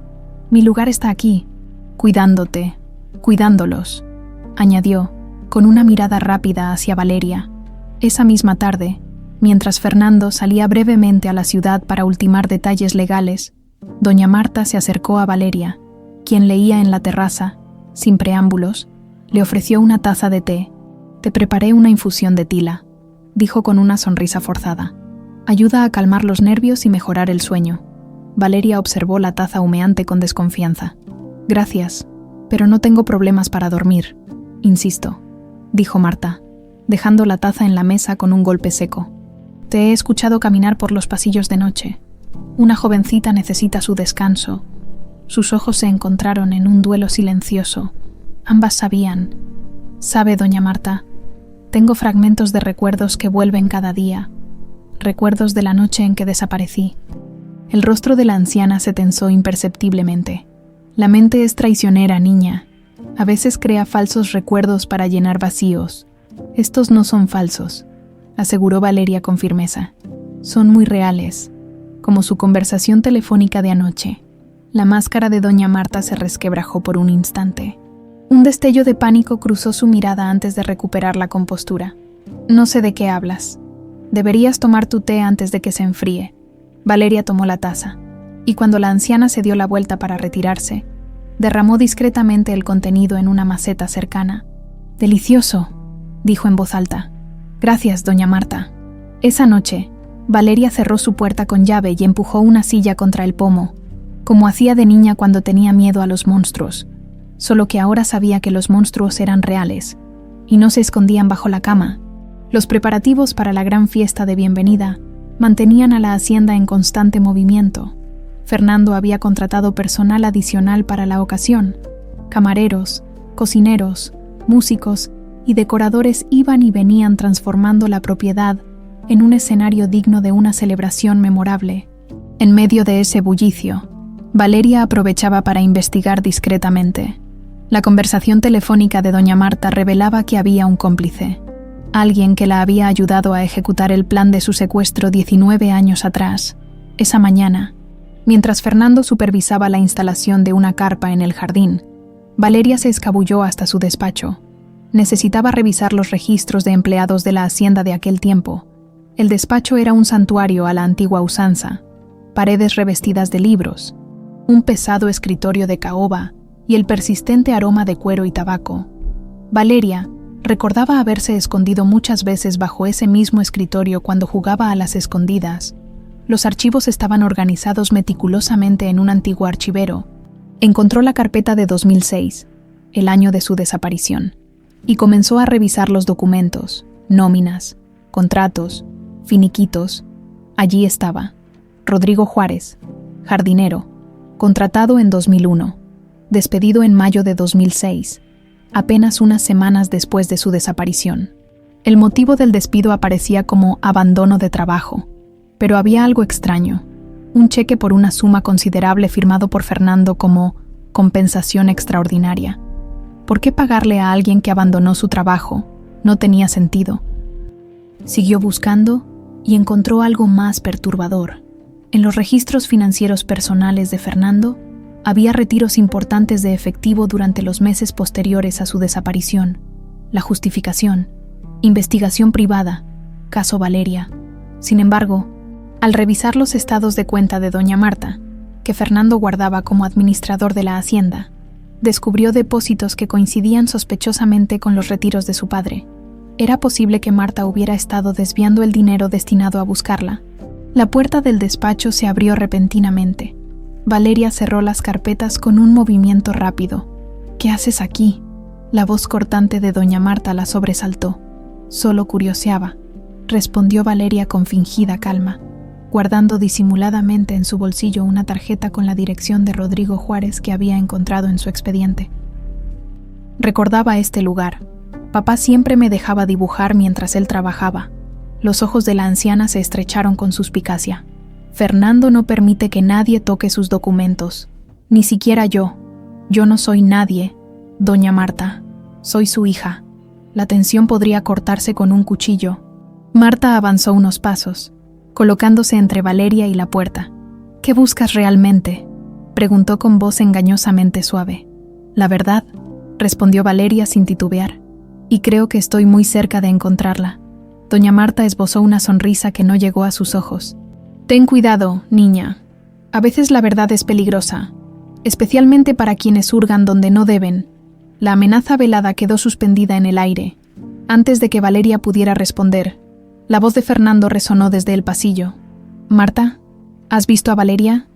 «Mi lugar está aquí, cuidándote, cuidándolos», añadió, con una mirada rápida hacia Valeria. Esa misma tarde, mientras Fernando salía brevemente a la ciudad para ultimar detalles legales, doña Marta se acercó a Valeria, quien leía en la terraza, sin preámbulos. Le ofreció una taza de té. «Te preparé una infusión de tila», dijo con una sonrisa forzada. «Ayuda a calmar los nervios y mejorar el sueño». Valeria observó la taza humeante con desconfianza. «Gracias, pero no tengo problemas para dormir, insisto», dijo Marta, dejando la taza en la mesa con un golpe seco. «Te he escuchado caminar por los pasillos de noche. Una jovencita necesita su descanso». Sus ojos se encontraron en un duelo silencioso. Ambas sabían. «Sabe, doña Marta, tengo fragmentos de recuerdos que vuelven cada día, recuerdos de la noche en que desaparecí». El rostro de la anciana se tensó imperceptiblemente. «La mente es traicionera, niña. A veces crea falsos recuerdos para llenar vacíos. Estos no son falsos», aseguró Valeria con firmeza. «Son muy reales, como su conversación telefónica de anoche». La máscara de doña Marta se resquebrajó por un instante. Un destello de pánico cruzó su mirada antes de recuperar la compostura. «No sé de qué hablas. Deberías tomar tu té antes de que se enfríe». Valeria tomó la taza, y cuando la anciana se dio la vuelta para retirarse, derramó discretamente el contenido en una maceta cercana. «Delicioso», dijo en voz alta. «Gracias, doña Marta». Esa noche, Valeria cerró su puerta con llave y empujó una silla contra el pomo, como hacía de niña cuando tenía miedo a los monstruos, solo que ahora sabía que los monstruos eran reales, y no se escondían bajo la cama. Los preparativos para la gran fiesta de bienvenida mantenían a la hacienda en constante movimiento. Fernando había contratado personal adicional para la ocasión. Camareros, cocineros, músicos y decoradores iban y venían transformando la propiedad en un escenario digno de una celebración memorable. En medio de ese bullicio, Valeria aprovechaba para investigar discretamente. La conversación telefónica de doña Marta revelaba que había un cómplice, alguien que la había ayudado a ejecutar el plan de su secuestro 19 años atrás. Esa mañana, mientras Fernando supervisaba la instalación de una carpa en el jardín, Valeria se escabulló hasta su despacho. Necesitaba revisar los registros de empleados de la hacienda de aquel tiempo. El despacho era un santuario a la antigua usanza, paredes revestidas de libros, un pesado escritorio de caoba y el persistente aroma de cuero y tabaco. Valeria recordaba haberse escondido muchas veces bajo ese mismo escritorio cuando jugaba a las escondidas. Los archivos estaban organizados meticulosamente en un antiguo archivero. Encontró la carpeta de 2006, el año de su desaparición, y comenzó a revisar los documentos, nóminas, contratos, finiquitos. Allí estaba Rodrigo Juárez, jardinero, contratado en 2001, despedido en mayo de 2006, apenas unas semanas después de su desaparición. El motivo del despido aparecía como abandono de trabajo, pero había algo extraño, un cheque por una suma considerable firmado por Fernando como compensación extraordinaria. ¿Por qué pagarle a alguien que abandonó su trabajo? No tenía sentido. Siguió buscando y encontró algo más perturbador. En los registros financieros personales de Fernando, había retiros importantes de efectivo durante los meses posteriores a su desaparición. La justificación: investigación privada, caso Valeria. Sin embargo, al revisar los estados de cuenta de doña Marta, que Fernando guardaba como administrador de la hacienda, descubrió depósitos que coincidían sospechosamente con los retiros de su padre. Era posible que Marta hubiera estado desviando el dinero destinado a buscarla. La puerta del despacho se abrió repentinamente. Valeria cerró las carpetas con un movimiento rápido. «¿Qué haces aquí?». La voz cortante de doña Marta la sobresaltó. «Solo curioseaba», respondió Valeria con fingida calma, guardando disimuladamente en su bolsillo una tarjeta con la dirección de Rodrigo Juárez que había encontrado en su expediente. Recordaba este lugar. Papá siempre me dejaba dibujar mientras él trabajaba. Los ojos de la anciana se estrecharon con suspicacia. Fernando no permite que nadie toque sus documentos, ni siquiera yo. Yo no soy nadie, doña Marta. Soy su hija. La tensión podría cortarse con un cuchillo. Marta avanzó unos pasos, colocándose entre Valeria y la puerta. «¿Qué buscas realmente?», preguntó con voz engañosamente suave. «La verdad», respondió Valeria sin titubear, «y creo que estoy muy cerca de encontrarla». Doña Marta esbozó una sonrisa que no llegó a sus ojos. «Ten cuidado, niña. A veces la verdad es peligrosa, especialmente para quienes hurgan donde no deben». La amenaza velada quedó suspendida en el aire. Antes de que Valeria pudiera responder, la voz de Fernando resonó desde el pasillo. «Marta, ¿has visto a Valeria?».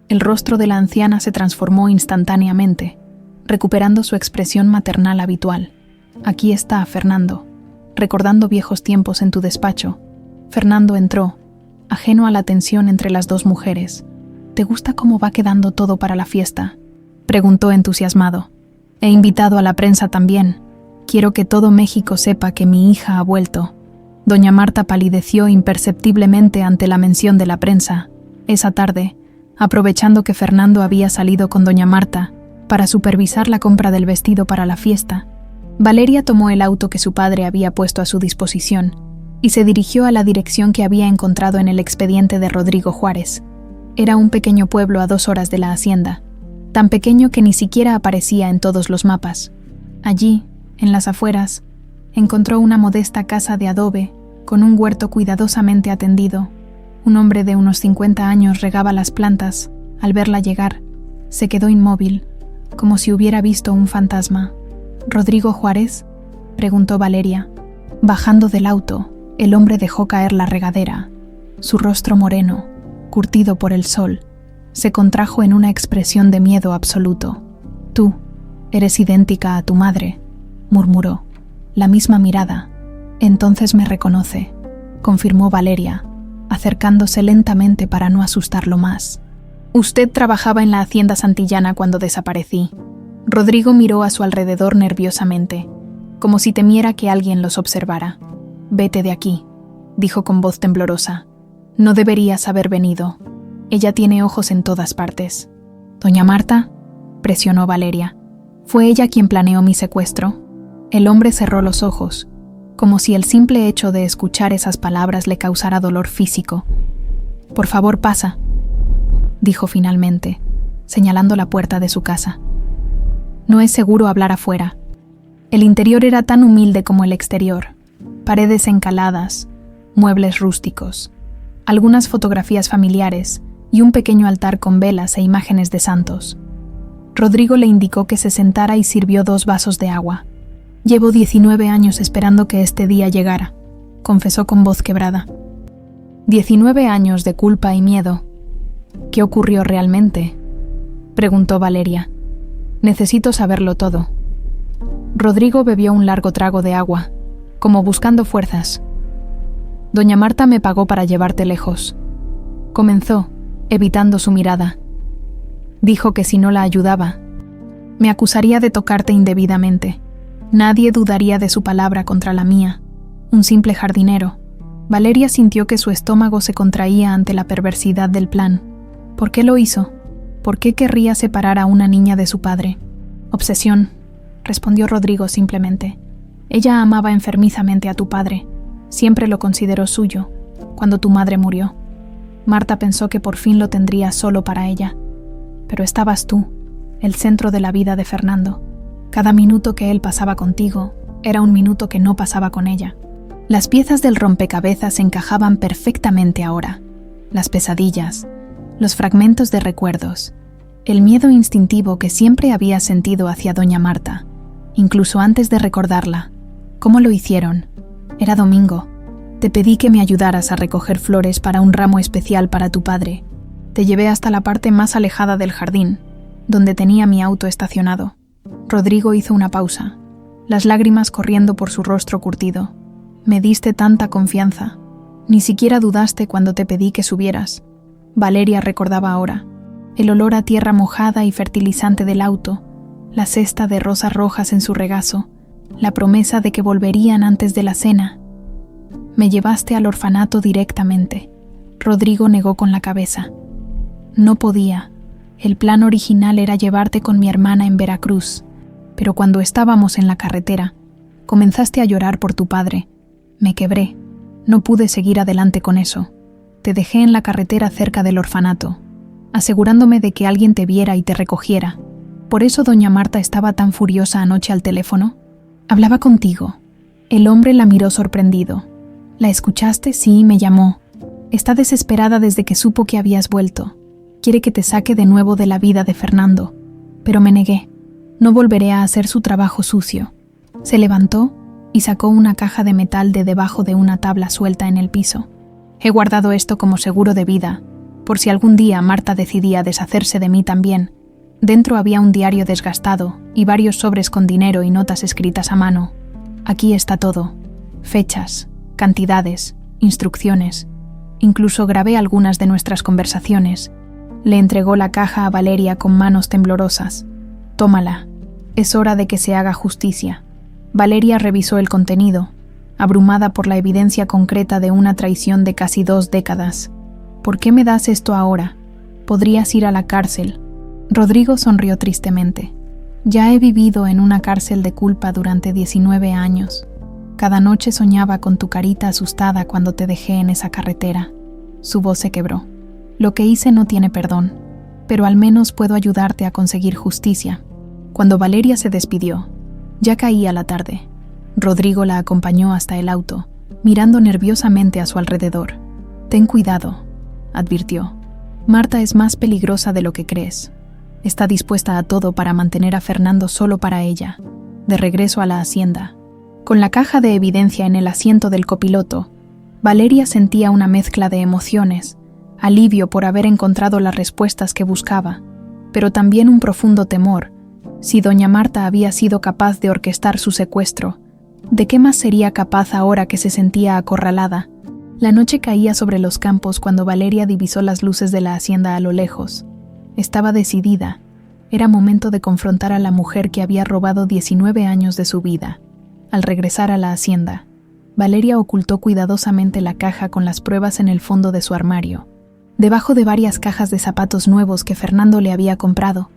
El rostro de la anciana se transformó instantáneamente, recuperando su expresión maternal habitual. «Aquí está, Fernando», recordando viejos tiempos en tu despacho. Fernando entró, ajeno a la tensión entre las dos mujeres. «¿Te gusta cómo va quedando todo para la fiesta?», preguntó entusiasmado. «He invitado a la prensa también. Quiero que todo México sepa que mi hija ha vuelto». Doña Marta palideció imperceptiblemente ante la mención de la prensa. Esa tarde, aprovechando que Fernando había salido con doña Marta para supervisar la compra del vestido para la fiesta, Valeria tomó el auto que su padre había puesto a su disposición y se dirigió a la dirección que había encontrado en el expediente de Rodrigo Juárez. Era un pequeño pueblo a 2 horas de la hacienda, tan pequeño que ni siquiera aparecía en todos los mapas. Allí, en las afueras, encontró una modesta casa de adobe con un huerto cuidadosamente atendido. Un hombre de unos 50 años regaba las plantas. Al verla llegar, se quedó inmóvil, como si hubiera visto un fantasma. «¿Rodrigo Juárez?», preguntó Valeria. Bajando del auto, el hombre dejó caer la regadera. Su rostro moreno, curtido por el sol, se contrajo en una expresión de miedo absoluto. «Tú eres idéntica a tu madre», murmuró. «La misma mirada. Entonces me reconoce», confirmó Valeria, acercándose lentamente para no asustarlo más. «Usted trabajaba en la hacienda santillana cuando desaparecí». Rodrigo miró a su alrededor nerviosamente, como si temiera que alguien los observara. «Vete de aquí», dijo con voz temblorosa. «No deberías haber venido. Ella tiene ojos en todas partes». «Doña Marta», presionó Valeria. Fue ella quien planeó mi secuestro. El hombre cerró los ojos, como si el simple hecho de escuchar esas palabras le causara dolor físico. «Por favor, pasa», dijo finalmente, señalando la puerta de su casa. «No es seguro hablar afuera». El interior era tan humilde como el exterior. Paredes encaladas, muebles rústicos, algunas fotografías familiares y un pequeño altar con velas e imágenes de santos. Rodrigo le indicó que se sentara y sirvió 2 vasos de agua. «Llevo 19 años esperando que este día llegara», confesó con voz quebrada. 19 años de culpa y miedo. «¿Qué ocurrió realmente?», preguntó Valeria. «Necesito saberlo todo». Rodrigo bebió un largo trago de agua, como buscando fuerzas. «Doña Marta me pagó para llevarte lejos», comenzó, evitando su mirada. «Dijo que si no la ayudaba, me acusaría de tocarte indebidamente. Nadie dudaría de su palabra contra la mía. Un simple jardinero». Valeria sintió que su estómago se contraía ante la perversidad del plan. ¿Por qué lo hizo? ¿Por qué querría separar a una niña de su padre? «Obsesión», respondió Rodrigo simplemente. «Ella amaba enfermizamente a tu padre. Siempre lo consideró suyo, cuando tu madre murió. Marta pensó que por fin lo tendría solo para ella. Pero estabas tú, el centro de la vida de Fernando. Cada minuto que él pasaba contigo era un minuto que no pasaba con ella». Las piezas del rompecabezas encajaban perfectamente ahora. Las pesadillas, los fragmentos de recuerdos, el miedo instintivo que siempre había sentido hacia doña Marta, incluso antes de recordarla. ¿Cómo lo hicieron? Era domingo. Te pedí que me ayudaras a recoger flores para un ramo especial para tu padre. Te llevé hasta la parte más alejada del jardín, donde tenía mi auto estacionado. Rodrigo hizo una pausa, las lágrimas corriendo por su rostro curtido. Me diste tanta confianza. Ni siquiera dudaste cuando te pedí que subieras. Valeria recordaba ahora. El olor a tierra mojada y fertilizante del auto, la cesta de rosas rojas en su regazo, la promesa de que volverían antes de la cena. Me llevaste al orfanato directamente. Rodrigo negó con la cabeza. No podía. El plan original era llevarte con mi hermana en Veracruz, pero cuando estábamos en la carretera, comenzaste a llorar por tu padre. Me quebré. No pude seguir adelante con eso. Te dejé en la carretera cerca del orfanato, asegurándome de que alguien te viera y te recogiera. ¿Por eso doña Marta estaba tan furiosa anoche al teléfono? Hablaba contigo. El hombre la miró sorprendido. ¿La escuchaste? Sí, me llamó. Está desesperada desde que supo que habías vuelto. Quiere que te saque de nuevo de la vida de Fernando. Pero me negué. No volveré a hacer su trabajo sucio. Se levantó y sacó una caja de metal de debajo de una tabla suelta en el piso. He guardado esto como seguro de vida, por si algún día Marta decidía deshacerse de mí también. Dentro había un diario desgastado y varios sobres con dinero y notas escritas a mano. Aquí está todo. Fechas, cantidades, instrucciones. Incluso grabé algunas de nuestras conversaciones. Le entregó la caja a Valeria con manos temblorosas. Tómala. Es hora de que se haga justicia. Valeria revisó el contenido, abrumada por la evidencia concreta de una traición de casi 2 décadas. ¿Por qué me das esto ahora? Podrías ir a la cárcel. Rodrigo sonrió tristemente. Ya he vivido en una cárcel de culpa durante 19 años. Cada noche soñaba con tu carita asustada cuando te dejé en esa carretera. Su voz se quebró. Lo que hice no tiene perdón, pero al menos puedo ayudarte a conseguir justicia. Cuando Valeria se despidió, ya caía la tarde. Rodrigo la acompañó hasta el auto, mirando nerviosamente a su alrededor. «Ten cuidado», advirtió. «Marta es más peligrosa de lo que crees. Está dispuesta a todo para mantener a Fernando solo para ella». De regreso a la hacienda, con la caja de evidencia en el asiento del copiloto, Valeria sentía una mezcla de emociones, alivio por haber encontrado las respuestas que buscaba, pero también un profundo temor. Si doña Marta había sido capaz de orquestar su secuestro, ¿de qué más sería capaz ahora que se sentía acorralada? La noche caía sobre los campos cuando Valeria divisó las luces de la hacienda a lo lejos. Estaba decidida. Era momento de confrontar a la mujer que había robado 19 años de su vida. Al regresar a la hacienda, Valeria ocultó cuidadosamente la caja con las pruebas en el fondo de su armario, debajo de varias cajas de zapatos nuevos que Fernando le había comprado.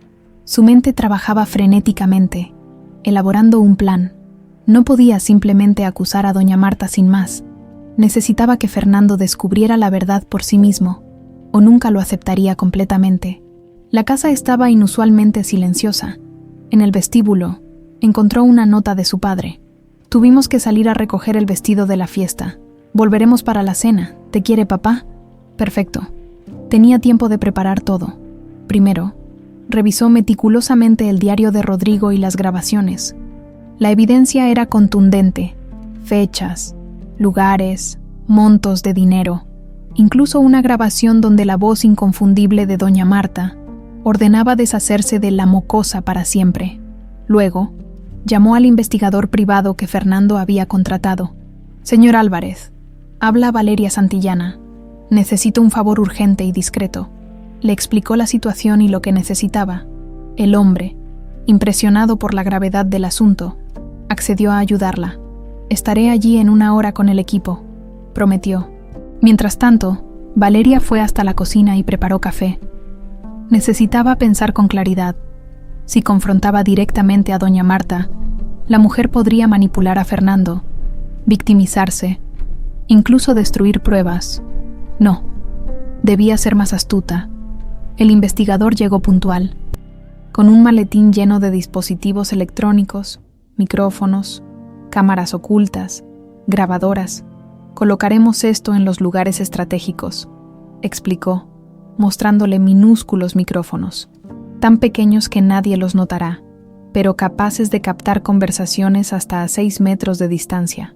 Su mente trabajaba frenéticamente, elaborando un plan. No podía simplemente acusar a doña Marta sin más. Necesitaba que Fernando descubriera la verdad por sí mismo, o nunca lo aceptaría completamente. La casa estaba inusualmente silenciosa. En el vestíbulo, encontró una nota de su padre. Tuvimos que salir a recoger el vestido de la fiesta. Volveremos para la cena. ¿Te quiere papá? Perfecto. Tenía tiempo de preparar todo. Primero, revisó meticulosamente el diario de Rodrigo y las grabaciones. La evidencia era contundente. Fechas, lugares, montos de dinero. Incluso una grabación donde la voz inconfundible de doña Marta ordenaba deshacerse de la mocosa para siempre. Luego, llamó al investigador privado que Fernando había contratado. «Señor Álvarez, habla Valeria Santillana. Necesito un favor urgente y discreto». Le explicó la situación y lo que necesitaba. El hombre, impresionado por la gravedad del asunto, accedió a ayudarla. «Estaré allí en 1 hora con el equipo», prometió. Mientras tanto, Valeria fue hasta la cocina y preparó café. Necesitaba pensar con claridad. Si confrontaba directamente a doña Marta, la mujer podría manipular a Fernando, victimizarse, incluso destruir pruebas. No, debía ser más astuta. El investigador llegó puntual, con un maletín lleno de dispositivos electrónicos, micrófonos, cámaras ocultas, grabadoras. «Colocaremos esto en los lugares estratégicos», explicó, mostrándole minúsculos micrófonos, tan pequeños que nadie los notará, pero capaces de captar conversaciones hasta a 6 metros de distancia.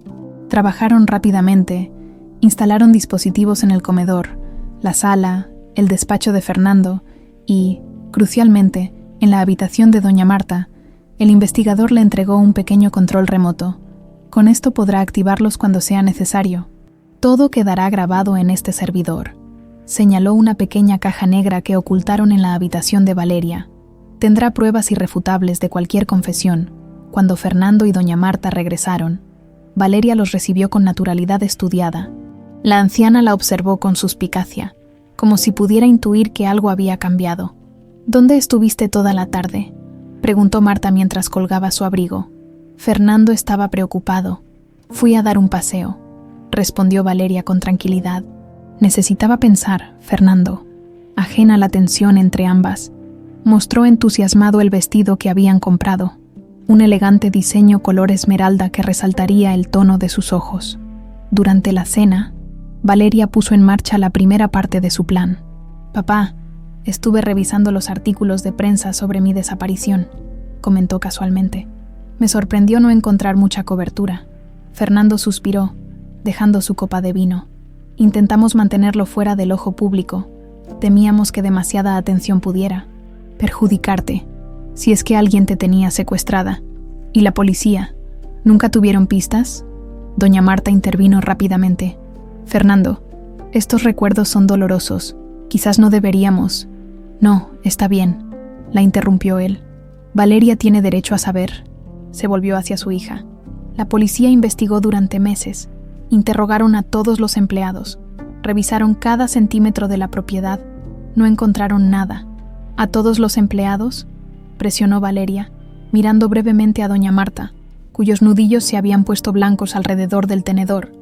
Trabajaron rápidamente, instalaron dispositivos en el comedor, la sala, el despacho de Fernando y, crucialmente, en la habitación de doña Marta, el investigador le entregó un pequeño control remoto. Con esto podrá activarlos cuando sea necesario. Todo quedará grabado en este servidor. Señaló una pequeña caja negra que ocultaron en la habitación de Valeria. Tendrá pruebas irrefutables de cualquier confesión. Cuando Fernando y doña Marta regresaron, Valeria los recibió con naturalidad estudiada. La anciana la observó con suspicacia, como si pudiera intuir que algo había cambiado. «¿Dónde estuviste toda la tarde?», preguntó Marta mientras colgaba su abrigo. Fernando estaba preocupado. «Fui a dar un paseo», respondió Valeria con tranquilidad. Necesitaba pensar, Fernando. Ajena a la tensión entre ambas, mostró entusiasmado el vestido que habían comprado, un elegante diseño color esmeralda que resaltaría el tono de sus ojos. Durante la cena, Valeria puso en marcha la primera parte de su plan. «Papá, estuve revisando los artículos de prensa sobre mi desaparición», comentó casualmente. «Me sorprendió no encontrar mucha cobertura». Fernando suspiró, dejando su copa de vino. «Intentamos mantenerlo fuera del ojo público. Temíamos que demasiada atención pudiera perjudicarte, si es que alguien te tenía secuestrada. ¿Y la policía? ¿Nunca tuvieron pistas?». Doña Marta intervino rápidamente. «Fernando, estos recuerdos son dolorosos. Quizás no deberíamos». «No, está bien», la interrumpió él. «Valeria tiene derecho a saber». Se volvió hacia su hija. «La policía investigó durante meses. Interrogaron a todos los empleados. Revisaron cada centímetro de la propiedad. No encontraron nada». «¿A todos los empleados?», presionó Valeria, mirando brevemente a doña Marta, cuyos nudillos se habían puesto blancos alrededor del tenedor.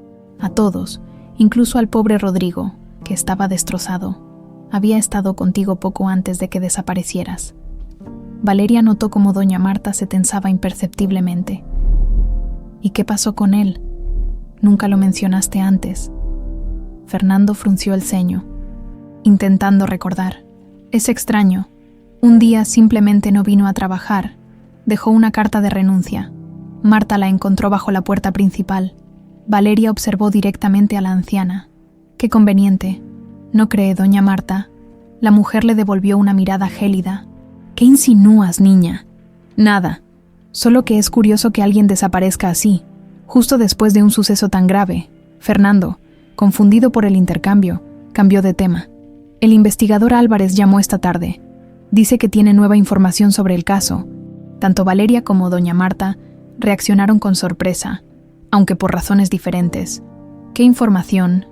«A todos, incluso al pobre Rodrigo, que estaba destrozado. Había estado contigo poco antes de que desaparecieras». Valeria notó cómo doña Marta se tensaba imperceptiblemente. «¿Y qué pasó con él? Nunca lo mencionaste antes». Fernando frunció el ceño, intentando recordar. «Es extraño. Un día simplemente no vino a trabajar. Dejó una carta de renuncia. Marta la encontró bajo la puerta principal». Valeria observó directamente a la anciana. «Qué conveniente. ¿No cree, doña Marta?». La mujer le devolvió una mirada gélida. «¿Qué insinúas, niña?». «Nada. Solo que es curioso que alguien desaparezca así, justo después de un suceso tan grave». Fernando, confundido por el intercambio, cambió de tema. «El investigador Álvarez llamó esta tarde. Dice que tiene nueva información sobre el caso». Tanto Valeria como doña Marta reaccionaron con sorpresa, aunque por razones diferentes. «¿Qué información?»,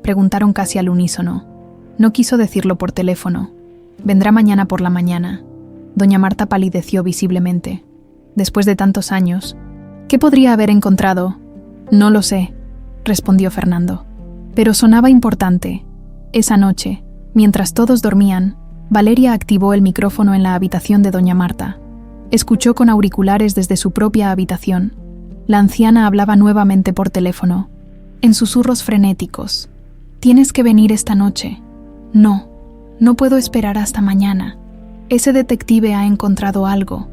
preguntaron casi al unísono. «No quiso decirlo por teléfono. Vendrá mañana por la mañana», Doña Marta palideció visiblemente. Después de tantos años, ¿qué podría haber encontrado? No lo sé, respondió Fernando. Pero sonaba importante. Esa noche, mientras todos dormían, Valeria activó el micrófono en la habitación de Doña Marta. Escuchó con auriculares desde su propia habitación. La anciana hablaba nuevamente por teléfono, en susurros frenéticos. «Tienes que venir esta noche». «No, no puedo esperar hasta mañana. Ese detective ha encontrado algo.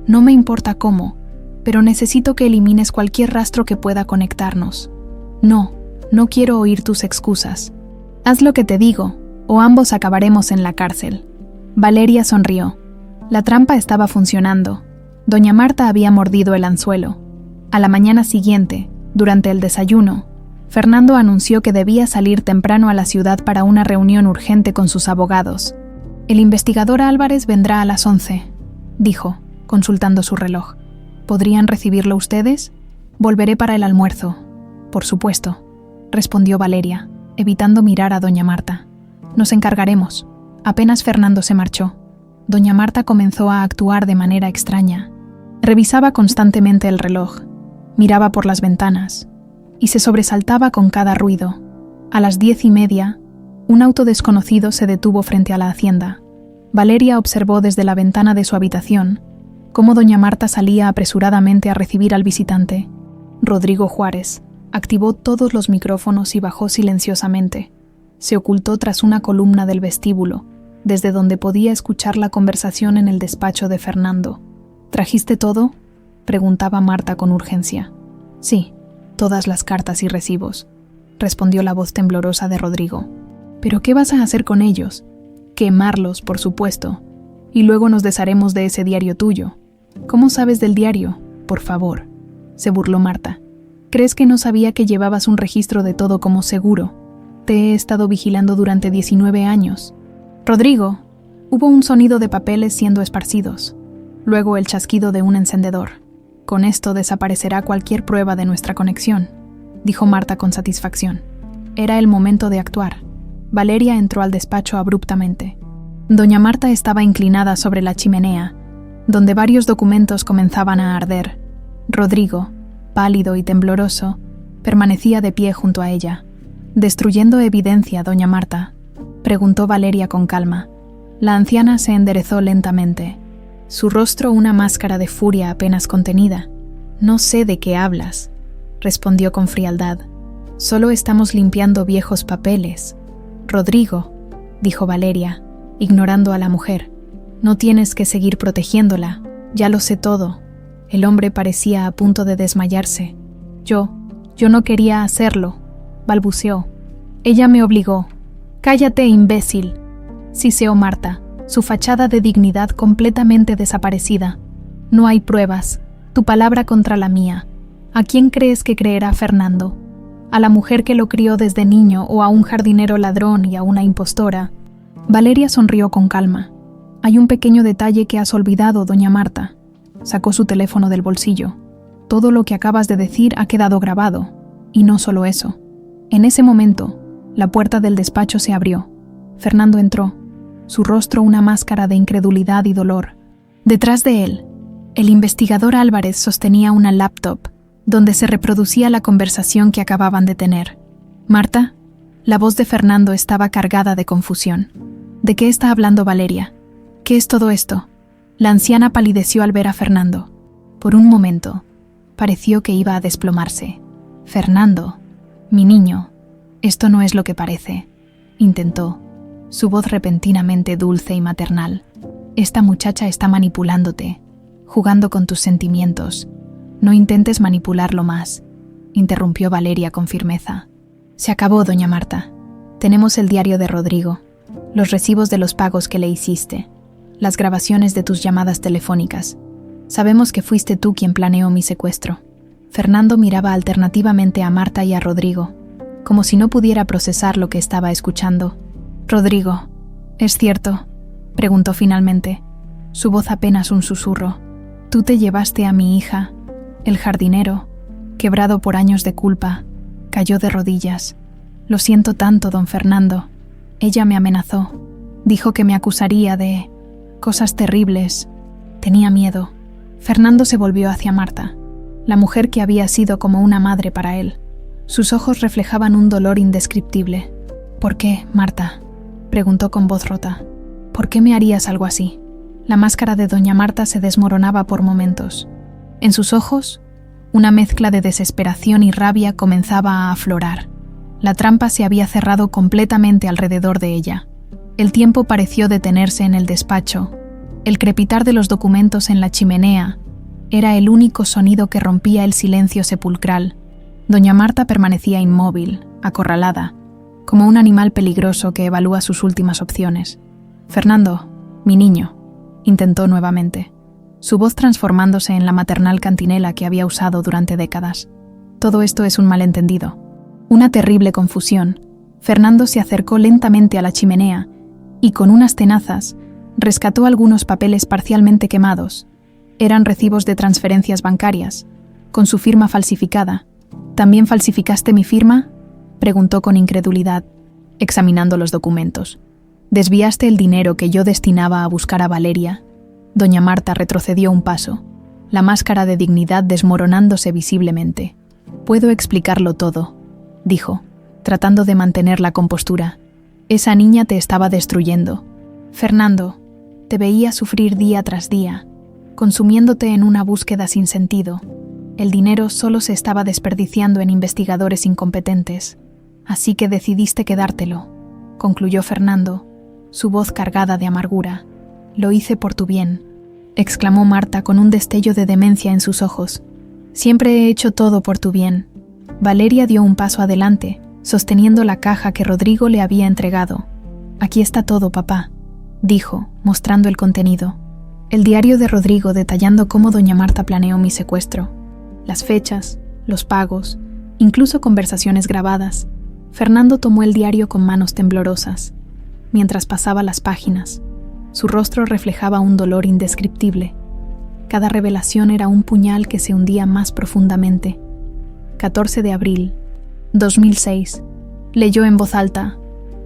No me importa cómo, pero necesito que elimines cualquier rastro que pueda conectarnos. No, no quiero oír tus excusas. Haz lo que te digo, o ambos acabaremos en la cárcel». Valeria sonrió. La trampa estaba funcionando. Doña Marta había mordido el anzuelo. A la mañana siguiente, durante el desayuno, Fernando anunció que debía salir temprano a la ciudad para una reunión urgente con sus abogados. «El investigador Álvarez vendrá a las 11», dijo, consultando su reloj. «¿Podrían recibirlo ustedes? Volveré para el almuerzo». «Por supuesto», respondió Valeria, evitando mirar a Doña Marta. «Nos encargaremos». Apenas Fernando se marchó, Doña Marta comenzó a actuar de manera extraña. Revisaba constantemente el reloj, miraba por las ventanas y se sobresaltaba con cada ruido. A las 10:30, un auto desconocido se detuvo frente a la hacienda. Valeria observó desde la ventana de su habitación cómo Doña Marta salía apresuradamente a recibir al visitante. Rodrigo Juárez activó todos los micrófonos y bajó silenciosamente. Se ocultó tras una columna del vestíbulo, desde donde podía escuchar la conversación en el despacho de Fernando. «¿Trajiste todo?», preguntaba Marta con urgencia. «Sí, todas las cartas y recibos», respondió la voz temblorosa de Rodrigo. «¿Pero qué vas a hacer con ellos?». «Quemarlos, por supuesto. Y luego nos desharemos de ese diario tuyo». «¿Cómo sabes del diario? Por favor», se burló Marta. «¿Crees que no sabía que llevabas un registro de todo como seguro? Te he estado vigilando durante 19 años». «Rodrigo», hubo un sonido de papeles siendo esparcidos. Luego el chasquido de un encendedor. «Con esto desaparecerá cualquier prueba de nuestra conexión», dijo Marta con satisfacción. Era el momento de actuar. Valeria entró al despacho abruptamente. Doña Marta estaba inclinada sobre la chimenea, donde varios documentos comenzaban a arder. Rodrigo, pálido y tembloroso, permanecía de pie junto a ella. «¿Destruyendo evidencia, doña Marta?», preguntó Valeria con calma. La anciana se enderezó lentamente, su rostro una máscara de furia apenas contenida. «No sé de qué hablas», respondió con frialdad. «Solo estamos limpiando viejos papeles». «Rodrigo», dijo Valeria, ignorando a la mujer. «No tienes que seguir protegiéndola, ya lo sé todo». El hombre parecía a punto de desmayarse. Yo no quería hacerlo», balbuceó. «Ella me obligó». «Cállate, imbécil», siseó Marta, su fachada de dignidad completamente desaparecida. «No hay pruebas. Tu palabra contra la mía. ¿A quién crees que creerá Fernando? ¿A la mujer que lo crió desde niño o a un jardinero ladrón y a una impostora?» Valeria sonrió con calma. «Hay un pequeño detalle que has olvidado, doña Marta». Sacó su teléfono del bolsillo. «Todo lo que acabas de decir ha quedado grabado. Y no solo eso». En ese momento, la puerta del despacho se abrió. Fernando entró, su rostro una máscara de incredulidad y dolor. Detrás de él, el investigador Álvarez sostenía una laptop donde se reproducía la conversación que acababan de tener. «Marta», la voz de Fernando estaba cargada de confusión. «¿De qué está hablando Valeria? ¿Qué es todo esto?». La anciana palideció al ver a Fernando. Por un momento, pareció que iba a desplomarse. «Fernando, mi niño, esto no es lo que parece», intentó, su voz repentinamente dulce y maternal. «Esta muchacha está manipulándote, jugando con tus sentimientos. No intentes manipularlo más», interrumpió Valeria con firmeza. «Se acabó, doña Marta. Tenemos el diario de Rodrigo, los recibos de los pagos que le hiciste, las grabaciones de tus llamadas telefónicas. Sabemos que fuiste tú quien planeó mi secuestro». Fernando miraba alternativamente a Marta y a Rodrigo, como si no pudiera procesar lo que estaba escuchando. «Rodrigo, ¿es cierto?», preguntó finalmente, su voz apenas un susurro. «Tú te llevaste a mi hija». El jardinero, quebrado por años de culpa, cayó de rodillas. «Lo siento tanto, don Fernando. Ella me amenazó. Dijo que me acusaría de cosas terribles, Tenía miedo. Fernando se volvió hacia Marta, la mujer que había sido como una madre para él. Sus ojos reflejaban un dolor indescriptible. «¿Por qué, Marta?», preguntó con voz rota. «¿Por qué me harías algo así?». La máscara de doña Marta se desmoronaba por momentos. En sus ojos, una mezcla de desesperación y rabia comenzaba a aflorar. La trampa se había cerrado completamente alrededor de ella. El tiempo pareció detenerse en el despacho. El crepitar de los documentos en la chimenea era el único sonido que rompía el silencio sepulcral. Doña Marta permanecía inmóvil, acorralada, como un animal peligroso que evalúa sus últimas opciones. «Fernando, mi niño», intentó nuevamente, su voz transformándose en la maternal cantinela que había usado durante décadas. «Todo esto es un malentendido». Una terrible confusión. Fernando se acercó lentamente a la chimenea y con unas tenazas rescató algunos papeles parcialmente quemados. Eran recibos de transferencias bancarias, con su firma falsificada. «¿También falsificaste mi firma?», preguntó con incredulidad, examinando los documentos. «¿Desviaste el dinero que yo destinaba a buscar a Valeria?». Doña Marta retrocedió un paso, la máscara de dignidad desmoronándose visiblemente. «Puedo explicarlo todo», dijo, tratando de mantener la compostura. «Esa niña te estaba destruyendo. Fernando, te veía sufrir día tras día, consumiéndote en una búsqueda sin sentido. El dinero solo se estaba desperdiciando en investigadores incompetentes. Así que decidiste quedártelo», concluyó Fernando, su voz cargada de amargura. «Lo hice por tu bien», exclamó Marta con un destello de demencia en sus ojos. «Siempre he hecho todo por tu bien». Valeria dio un paso adelante, sosteniendo la caja que Rodrigo le había entregado. «Aquí está todo, papá», dijo, mostrando el contenido. El diario de Rodrigo detallando cómo doña Marta planeó mi secuestro. Las fechas, los pagos, incluso conversaciones grabadas. Fernando tomó el diario con manos temblorosas. Mientras pasaba las páginas, su rostro reflejaba un dolor indescriptible. Cada revelación era un puñal que se hundía más profundamente. 14 de abril, 2006. Leyó en voz alta.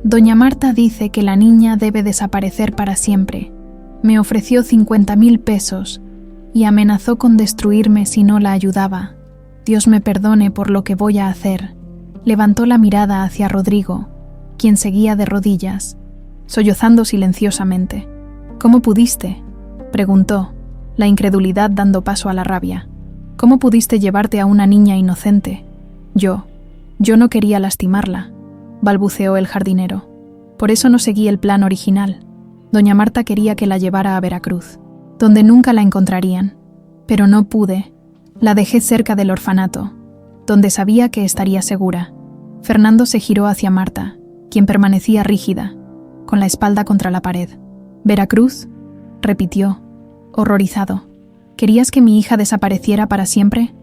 «Doña Marta dice que la niña debe desaparecer para siempre. Me ofreció 50,000 pesos y amenazó con destruirme si no la ayudaba. Dios me perdone por lo que voy a hacer». Levantó la mirada hacia Rodrigo, quien seguía de rodillas, sollozando silenciosamente. «¿Cómo pudiste?», preguntó, la incredulidad dando paso a la rabia. «¿Cómo pudiste llevarte a una niña inocente?». Yo no quería lastimarla», balbuceó el jardinero. «Por eso no seguí el plan original. Doña Marta quería que la llevara a Veracruz, donde nunca la encontrarían. Pero no pude. La dejé cerca del orfanato, donde sabía que estaría segura». Fernando se giró hacia Marta, quien permanecía rígida, con la espalda contra la pared. «¿Veracruz?», repitió, horrorizado. «¿Querías que mi hija desapareciera para siempre?».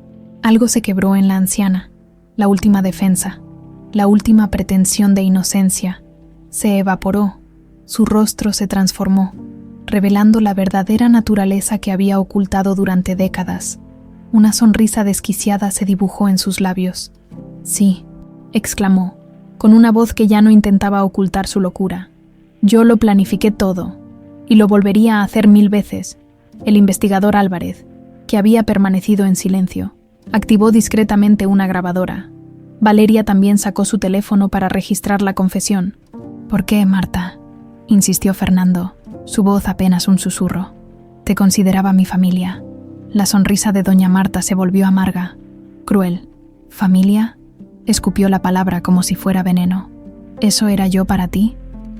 Algo se quebró en la anciana, la última defensa, la última pretensión de inocencia. Se evaporó, su rostro se transformó, revelando la verdadera naturaleza que había ocultado durante décadas. Una sonrisa desquiciada se dibujó en sus labios. «Sí», exclamó, con una voz que ya no intentaba ocultar su locura. «Yo lo planifiqué todo, y lo volvería a hacer 1000 veces». El investigador Álvarez, que había permanecido en silencio, activó discretamente una grabadora. Valeria también sacó su teléfono para registrar la confesión. «¿Por qué, Marta?», insistió Fernando, su voz apenas un susurro. «Te consideraba mi familia». La sonrisa de doña Marta se volvió amarga, cruel. «¿Familia?», escupió la palabra como si fuera veneno. «¿Eso era yo para ti?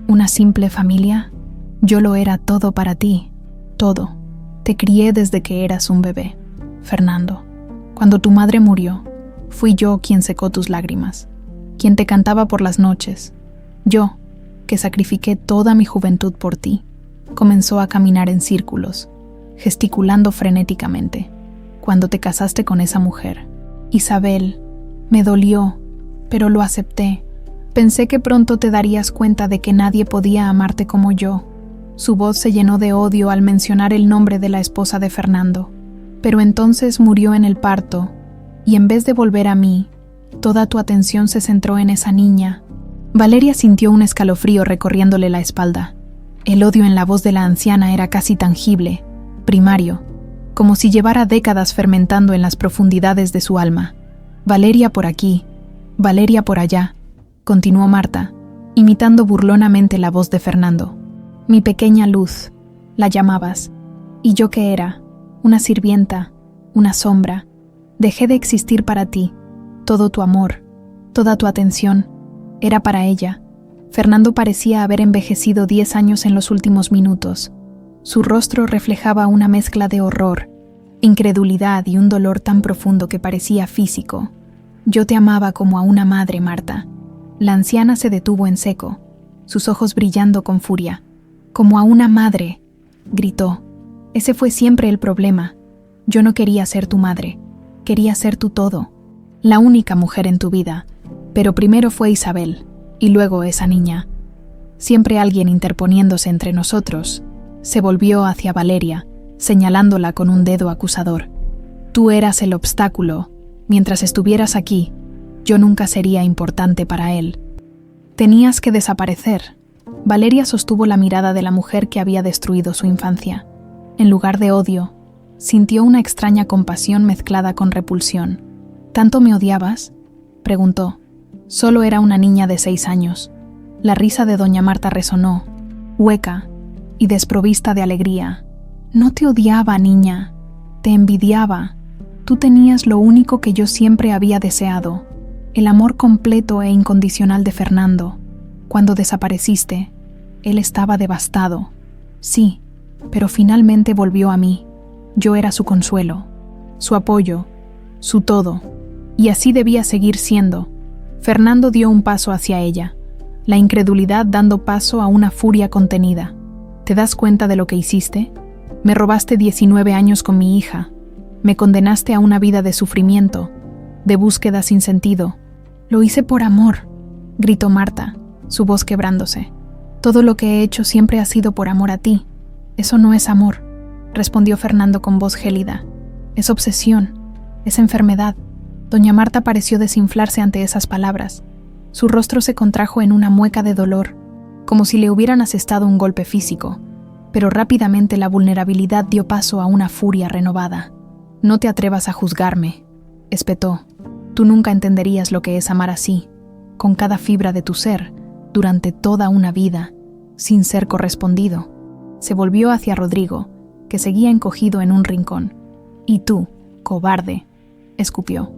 ¿Una simple familia? Yo lo era todo para ti, todo. Te crié desde que eras un bebé, Fernando. Cuando tu madre murió, fui yo quien secó tus lágrimas, quien te cantaba por las noches. Yo, que sacrifiqué toda mi juventud por ti». Comenzó a caminar en círculos, gesticulando frenéticamente. «Cuando te casaste con esa mujer, Isabel, me dolió, pero lo acepté. Pensé que pronto te darías cuenta de que nadie podía amarte como yo». Su voz se llenó de odio al mencionar el nombre de la esposa de Fernando. «Pero entonces murió en el parto, y en vez de volver a mí, toda tu atención se centró en esa niña». Valeria sintió un escalofrío recorriéndole la espalda. El odio en la voz de la anciana era casi tangible. primario, como si llevara décadas fermentando en las profundidades de su alma. Valeria por aquí, Valeria por allá, continuó Marta, imitando burlonamente la voz de Fernando. Mi pequeña luz, la llamabas. ¿Y yo qué era? Una sirvienta, una sombra. Dejé de existir para ti. Todo tu amor, toda tu atención, era para ella. Fernando parecía haber envejecido 10 años en los últimos minutos. Su rostro reflejaba una mezcla de horror, incredulidad y un dolor tan profundo que parecía físico. Yo te amaba como a una madre, Marta. La anciana se detuvo en seco, sus ojos brillando con furia. Como a una madre, gritó. Ese fue siempre el problema. Yo no quería ser tu madre, quería ser tu todo, la única mujer en tu vida. Pero primero fue Isabel, y luego esa niña. Siempre alguien interponiéndose entre nosotros. Se volvió hacia Valeria, señalándola con un dedo acusador. Tú eras el obstáculo. Mientras estuvieras aquí, yo nunca sería importante para él. Tenías que desaparecer. Valeria sostuvo la mirada de la mujer que había destruido su infancia. En lugar de odio, sintió una extraña compasión mezclada con repulsión. ¿Tanto me odiabas?, preguntó. Solo era una niña de 6 años. La risa de doña Marta resonó, hueca y desprovista de alegría. No te odiaba, niña. Te envidiaba. Tú tenías lo único que yo siempre había deseado, el amor completo e incondicional de Fernando. Cuando desapareciste, él estaba devastado. Sí, pero finalmente volvió a mí. Yo era su consuelo, su apoyo, su todo. Y así debía seguir siendo. Fernando dio un paso hacia ella, la incredulidad dando paso a una furia contenida. ¿Te das cuenta de lo que hiciste? Me robaste 19 años con mi hija. Me condenaste a una vida de sufrimiento, de búsqueda sin sentido. Lo hice por amor, gritó Marta, su voz quebrándose. Todo lo que he hecho siempre ha sido por amor a ti. Eso no es amor, respondió Fernando con voz gélida. Es obsesión, es enfermedad. Doña Marta pareció desinflarse ante esas palabras. Su rostro se contrajo en una mueca de dolor, como si le hubieran asestado un golpe físico, pero rápidamente la vulnerabilidad dio paso a una furia renovada. No te atrevas a juzgarme, espetó. Tú nunca entenderías lo que es amar así, con cada fibra de tu ser, durante toda una vida, sin ser correspondido. Se volvió hacia Rodrigo, que seguía encogido en un rincón. Y tú, cobarde, escupió.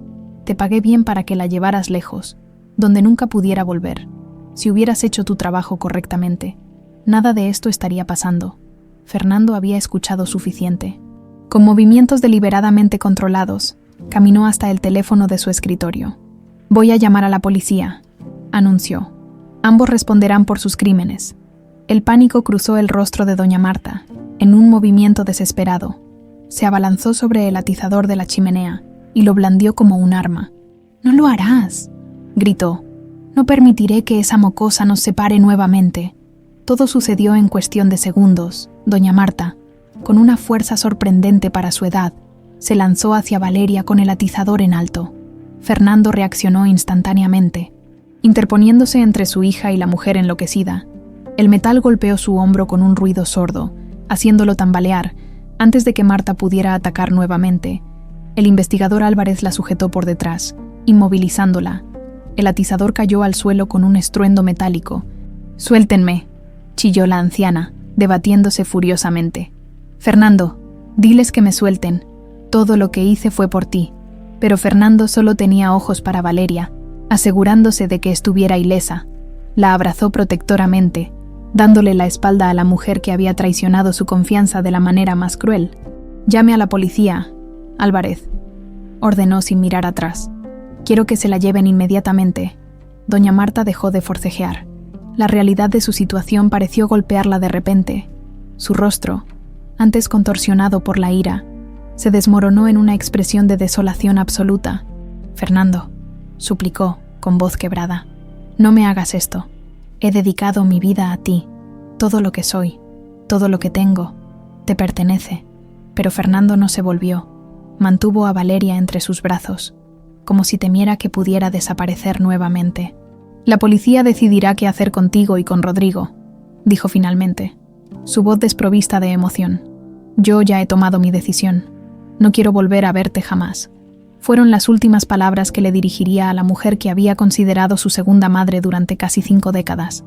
Te pagué bien para que la llevaras lejos, donde nunca pudiera volver. Si hubieras hecho tu trabajo correctamente, nada de esto estaría pasando. Fernando había escuchado suficiente. Con movimientos deliberadamente controlados, caminó hasta el teléfono de su escritorio. Voy a llamar a la policía, anunció. Ambos responderán por sus crímenes. El pánico cruzó el rostro de doña Marta, en un movimiento desesperado. Se abalanzó sobre el atizador de la chimenea y lo blandió como un arma. «No lo harás», gritó. «No permitiré que esa mocosa nos separe nuevamente». Todo sucedió en cuestión de segundos. Doña Marta, con una fuerza sorprendente para su edad, se lanzó hacia Valeria con el atizador en alto. Fernando reaccionó instantáneamente, interponiéndose entre su hija y la mujer enloquecida. El metal golpeó su hombro con un ruido sordo, haciéndolo tambalear antes de que Marta pudiera atacar nuevamente. El investigador Álvarez la sujetó por detrás, inmovilizándola. El atizador cayó al suelo con un estruendo metálico. «Suéltenme», chilló la anciana, debatiéndose furiosamente. «Fernando, diles que me suelten. Todo lo que hice fue por ti». Pero Fernando solo tenía ojos para Valeria, asegurándose de que estuviera ilesa. La abrazó protectoramente, dándole la espalda a la mujer que había traicionado su confianza de la manera más cruel. «Llame a la policía, Álvarez», ordenó sin mirar atrás. «Quiero que se la lleven inmediatamente». Doña Marta dejó de forcejear. La realidad de su situación pareció golpearla de repente. Su rostro, antes contorsionado por la ira, se desmoronó en una expresión de desolación absoluta. «Fernando», suplicó, con voz quebrada, «no me hagas esto. He dedicado mi vida a ti. Todo lo que soy, todo lo que tengo, te pertenece». Pero Fernando no se volvió. Mantuvo a Valeria entre sus brazos, como si temiera que pudiera desaparecer nuevamente. «La policía decidirá qué hacer contigo y con Rodrigo», dijo finalmente, su voz desprovista de emoción. Yo ya he tomado mi decisión. No quiero volver a verte jamás. Fueron las últimas palabras que le dirigiría a la mujer que había considerado su segunda madre durante casi 5 décadas.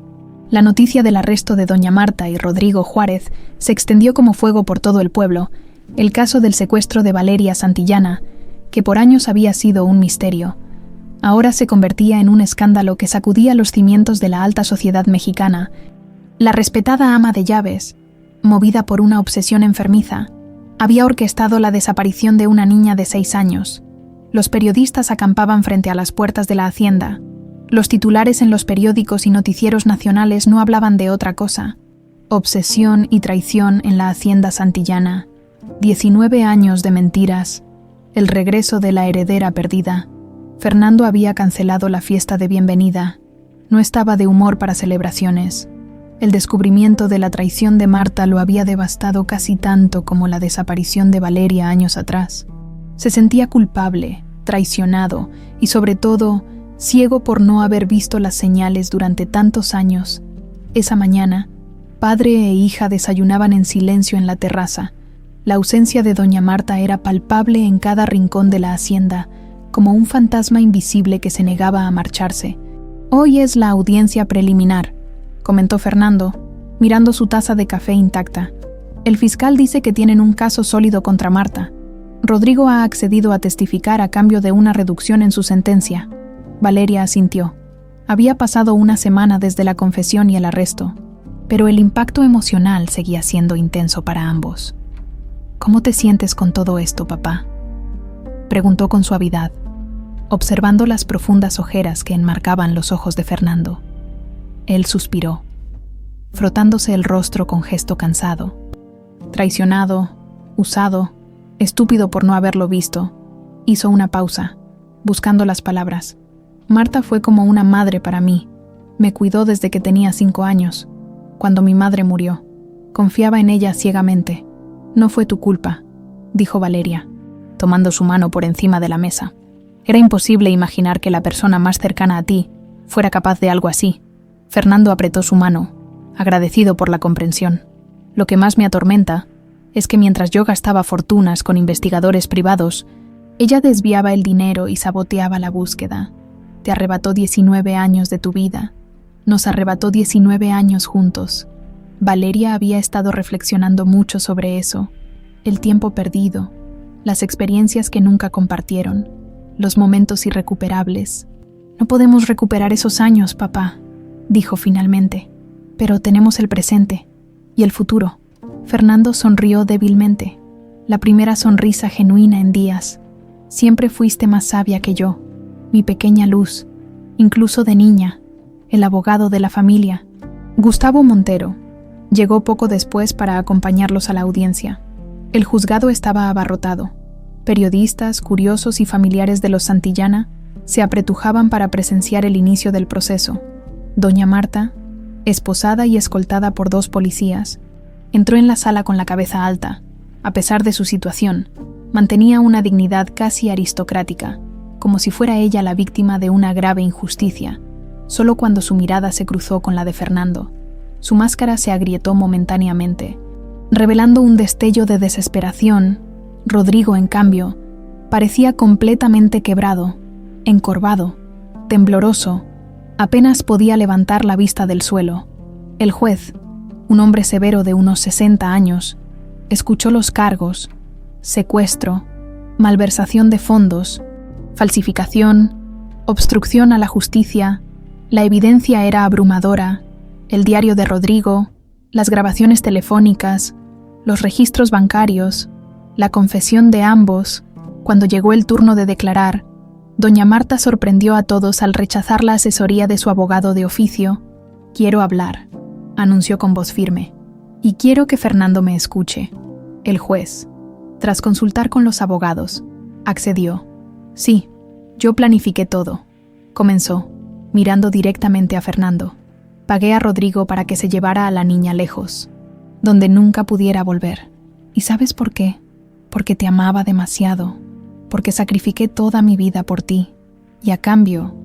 La noticia del arresto de doña Marta y Rodrigo Juárez se extendió como fuego por todo el pueblo. El caso del secuestro de Valeria Santillana, que por años había sido un misterio, ahora se convertía en un escándalo que sacudía los cimientos de la alta sociedad mexicana. La respetada ama de llaves, movida por una obsesión enfermiza, había orquestado la desaparición de una niña de 6 años. Los periodistas acampaban frente a las puertas de la hacienda. Los titulares en los periódicos y noticieros nacionales no hablaban de otra cosa. Obsesión y traición en la hacienda santillana. 19 años de mentiras. El regreso de la heredera perdida. Fernando había cancelado la fiesta de bienvenida. No estaba de humor para celebraciones. El descubrimiento de la traición de Marta lo había devastado casi tanto como la desaparición de Valeria años atrás. Se sentía culpable, traicionado y, sobre todo, ciego por no haber visto las señales durante tantos años. Esa mañana, padre e hija desayunaban en silencio en la terraza. La ausencia de doña Marta era palpable en cada rincón de la hacienda, como un fantasma invisible que se negaba a marcharse. «Hoy es la audiencia preliminar», comentó Fernando, mirando su taza de café intacta. «El fiscal dice que tienen un caso sólido contra Marta. Rodrigo ha accedido a testificar a cambio de una reducción en su sentencia». Valeria asintió. Había pasado una semana desde la confesión y el arresto, pero el impacto emocional seguía siendo intenso para ambos. «¿Cómo te sientes con todo esto, papá?», preguntó con suavidad, observando las profundas ojeras que enmarcaban los ojos de Fernando. Él suspiró, frotándose el rostro con gesto cansado. Traicionado, usado, estúpido por no haberlo visto, hizo una pausa, buscando las palabras. «Marta fue como una madre para mí. Me cuidó desde que tenía 5 años, cuando mi madre murió. Confiaba en ella ciegamente. No fue tu culpa», dijo Valeria, tomando su mano por encima de la mesa. «Era imposible imaginar que la persona más cercana a ti fuera capaz de algo así». Fernando apretó su mano, agradecido por la comprensión. «Lo que más me atormenta es que mientras yo gastaba fortunas con investigadores privados, ella desviaba el dinero y saboteaba la búsqueda. Te arrebató 19 años de tu vida. Nos arrebató 19 años juntos». Valeria había estado reflexionando mucho sobre eso. El tiempo perdido, las experiencias que nunca compartieron, los momentos irrecuperables. «No podemos recuperar esos años, papá», dijo finalmente. «Pero tenemos el presente y el futuro». Fernando sonrió débilmente, la primera sonrisa genuina en días. «Siempre fuiste más sabia que yo, mi pequeña luz, incluso de niña, el abogado de la familia». Gustavo Montero llegó poco después para acompañarlos a la audiencia. El juzgado estaba abarrotado. Periodistas, curiosos y familiares de los Santillana se apretujaban para presenciar el inicio del proceso. Doña Marta, esposada y escoltada por 2 policías, entró en la sala con la cabeza alta. A pesar de su situación, mantenía una dignidad casi aristocrática, como si fuera ella la víctima de una grave injusticia. Solo cuando su mirada se cruzó con la de Fernando, su máscara se agrietó momentáneamente, revelando un destello de desesperación. Rodrigo, en cambio, parecía completamente quebrado, encorvado, tembloroso. Apenas podía levantar la vista del suelo. El juez, un hombre severo de unos 60 años, escuchó los cargos: secuestro, malversación de fondos, falsificación, obstrucción a la justicia. La evidencia era abrumadora: el diario de Rodrigo, las grabaciones telefónicas, los registros bancarios, la confesión de ambos. Cuando llegó el turno de declarar, doña Marta sorprendió a todos al rechazar la asesoría de su abogado de oficio. «Quiero hablar», anunció con voz firme, «y quiero que Fernando me escuche». El juez, tras consultar con los abogados, accedió. «Sí, yo planifiqué todo», comenzó, mirando directamente a Fernando. «Pagué a Rodrigo para que se llevara a la niña lejos, donde nunca pudiera volver. ¿Y sabes por qué? Porque te amaba demasiado, porque sacrifiqué toda mi vida por ti, y a cambio,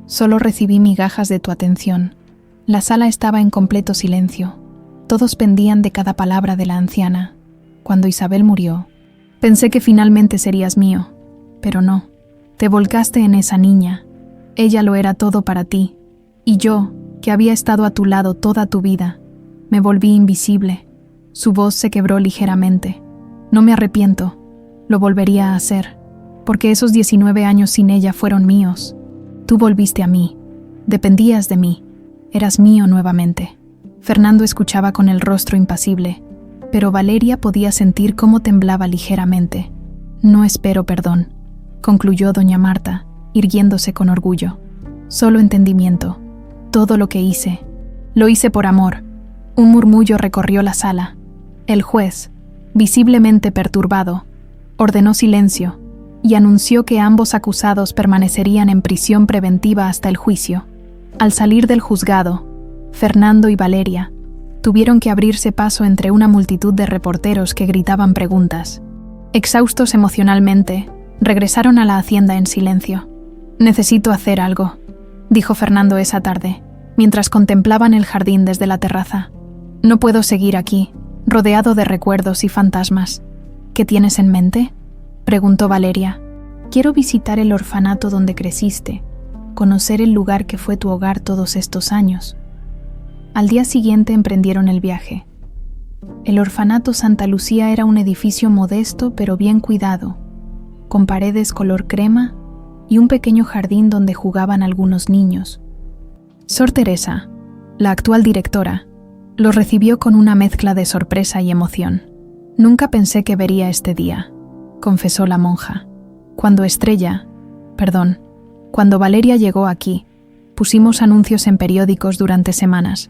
solo recibí migajas de tu atención». La sala estaba en completo silencio. Todos pendían de cada palabra de la anciana. Cuando Isabel murió, pensé que finalmente serías mío, pero no. Te volcaste en esa niña. Ella lo era todo para ti. Y yo, que había estado a tu lado toda tu vida, me volví invisible. Su voz se quebró ligeramente. No me arrepiento. Lo volvería a hacer, porque esos 19 años sin ella fueron míos. Tú volviste a mí. Dependías de mí. Eras mío nuevamente. Fernando escuchaba con el rostro impasible, pero Valeria podía sentir cómo temblaba ligeramente. No espero perdón, concluyó doña Marta, irguiéndose con orgullo. Solo entendimiento. Todo lo que hice, lo hice por amor. Un murmullo recorrió la sala. El juez, visiblemente perturbado, ordenó silencio y anunció que ambos acusados permanecerían en prisión preventiva hasta el juicio. Al salir del juzgado, Fernando y Valeria tuvieron que abrirse paso entre una multitud de reporteros que gritaban preguntas. Exhaustos emocionalmente, regresaron a la hacienda en silencio. «Necesito hacer algo», dijo Fernando esa tarde, mientras contemplaban el jardín desde la terraza. «No puedo seguir aquí, rodeado de recuerdos y fantasmas». «¿Qué tienes en mente?», preguntó Valeria. «Quiero visitar el orfanato donde creciste, conocer el lugar que fue tu hogar todos estos años». Al día siguiente emprendieron el viaje. El orfanato Santa Lucía era un edificio modesto pero bien cuidado, con paredes color crema y un pequeño jardín donde jugaban algunos niños. Sor Teresa, la actual directora, los recibió con una mezcla de sorpresa y emoción. «Nunca pensé que vería este día», confesó la monja. Cuando Valeria llegó aquí, pusimos anuncios en periódicos durante semanas.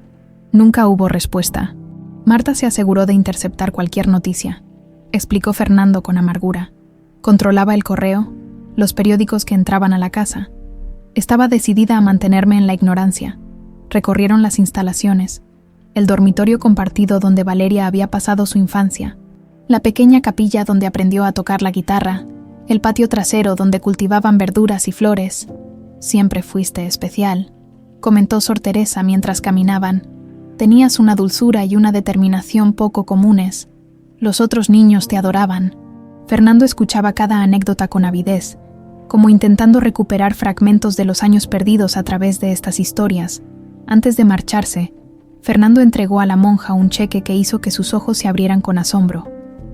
Nunca hubo respuesta. Marta se aseguró de interceptar cualquier noticia, explicó Fernando con amargura. Controlaba el correo, los periódicos que entraban a la casa. Estaba decidida a mantenerme en la ignorancia. Recorrieron las instalaciones, el dormitorio compartido donde Valeria había pasado su infancia, la pequeña capilla donde aprendió a tocar la guitarra, el patio trasero donde cultivaban verduras y flores. «Siempre fuiste especial», comentó Sor Teresa mientras caminaban. «Tenías una dulzura y una determinación poco comunes. Los otros niños te adoraban». Fernando escuchaba cada anécdota con avidez, como intentando recuperar fragmentos de los años perdidos a través de estas historias. Antes de marcharse, Fernando entregó a la monja un cheque que hizo que sus ojos se abrieran con asombro,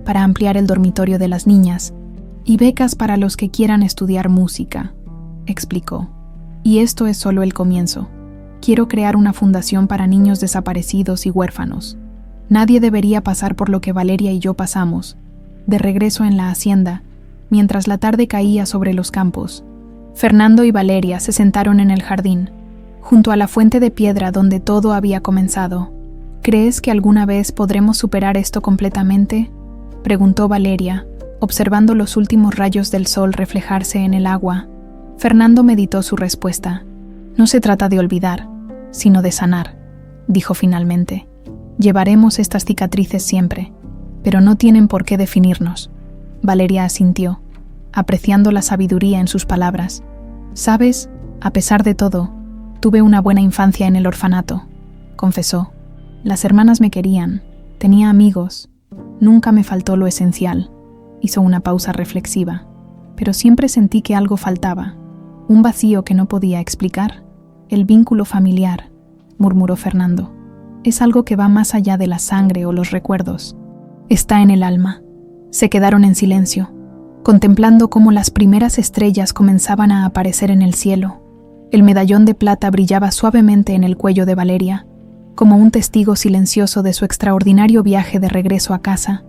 para ampliar el dormitorio de las niñas, «y becas para los que quieran estudiar música», explicó. «Y esto es solo el comienzo. Quiero crear una fundación para niños desaparecidos y huérfanos. Nadie debería pasar por lo que Valeria y yo pasamos». De regreso en la hacienda, mientras la tarde caía sobre los campos, Fernando y Valeria se sentaron en el jardín, junto a la fuente de piedra donde todo había comenzado. «¿Crees que alguna vez podremos superar esto completamente?», preguntó Valeria, observando los últimos rayos del sol reflejarse en el agua. Fernando meditó su respuesta. «No se trata de olvidar, sino de sanar», dijo finalmente. «Llevaremos estas cicatrices siempre, pero no tienen por qué definirnos». Valeria asintió, apreciando la sabiduría en sus palabras. «Sabes, a pesar de todo, tuve una buena infancia en el orfanato», confesó. «Las hermanas me querían, tenía amigos, nunca me faltó lo esencial». Hizo una pausa reflexiva. «Pero siempre sentí que algo faltaba, un vacío que no podía explicar. El vínculo familiar», murmuró Fernando. «Es algo que va más allá de la sangre o los recuerdos. Está en el alma». Se quedaron en silencio, contemplando cómo las primeras estrellas comenzaban a aparecer en el cielo. El medallón de plata brillaba suavemente en el cuello de Valeria, como un testigo silencioso de su extraordinario viaje de regreso a casa.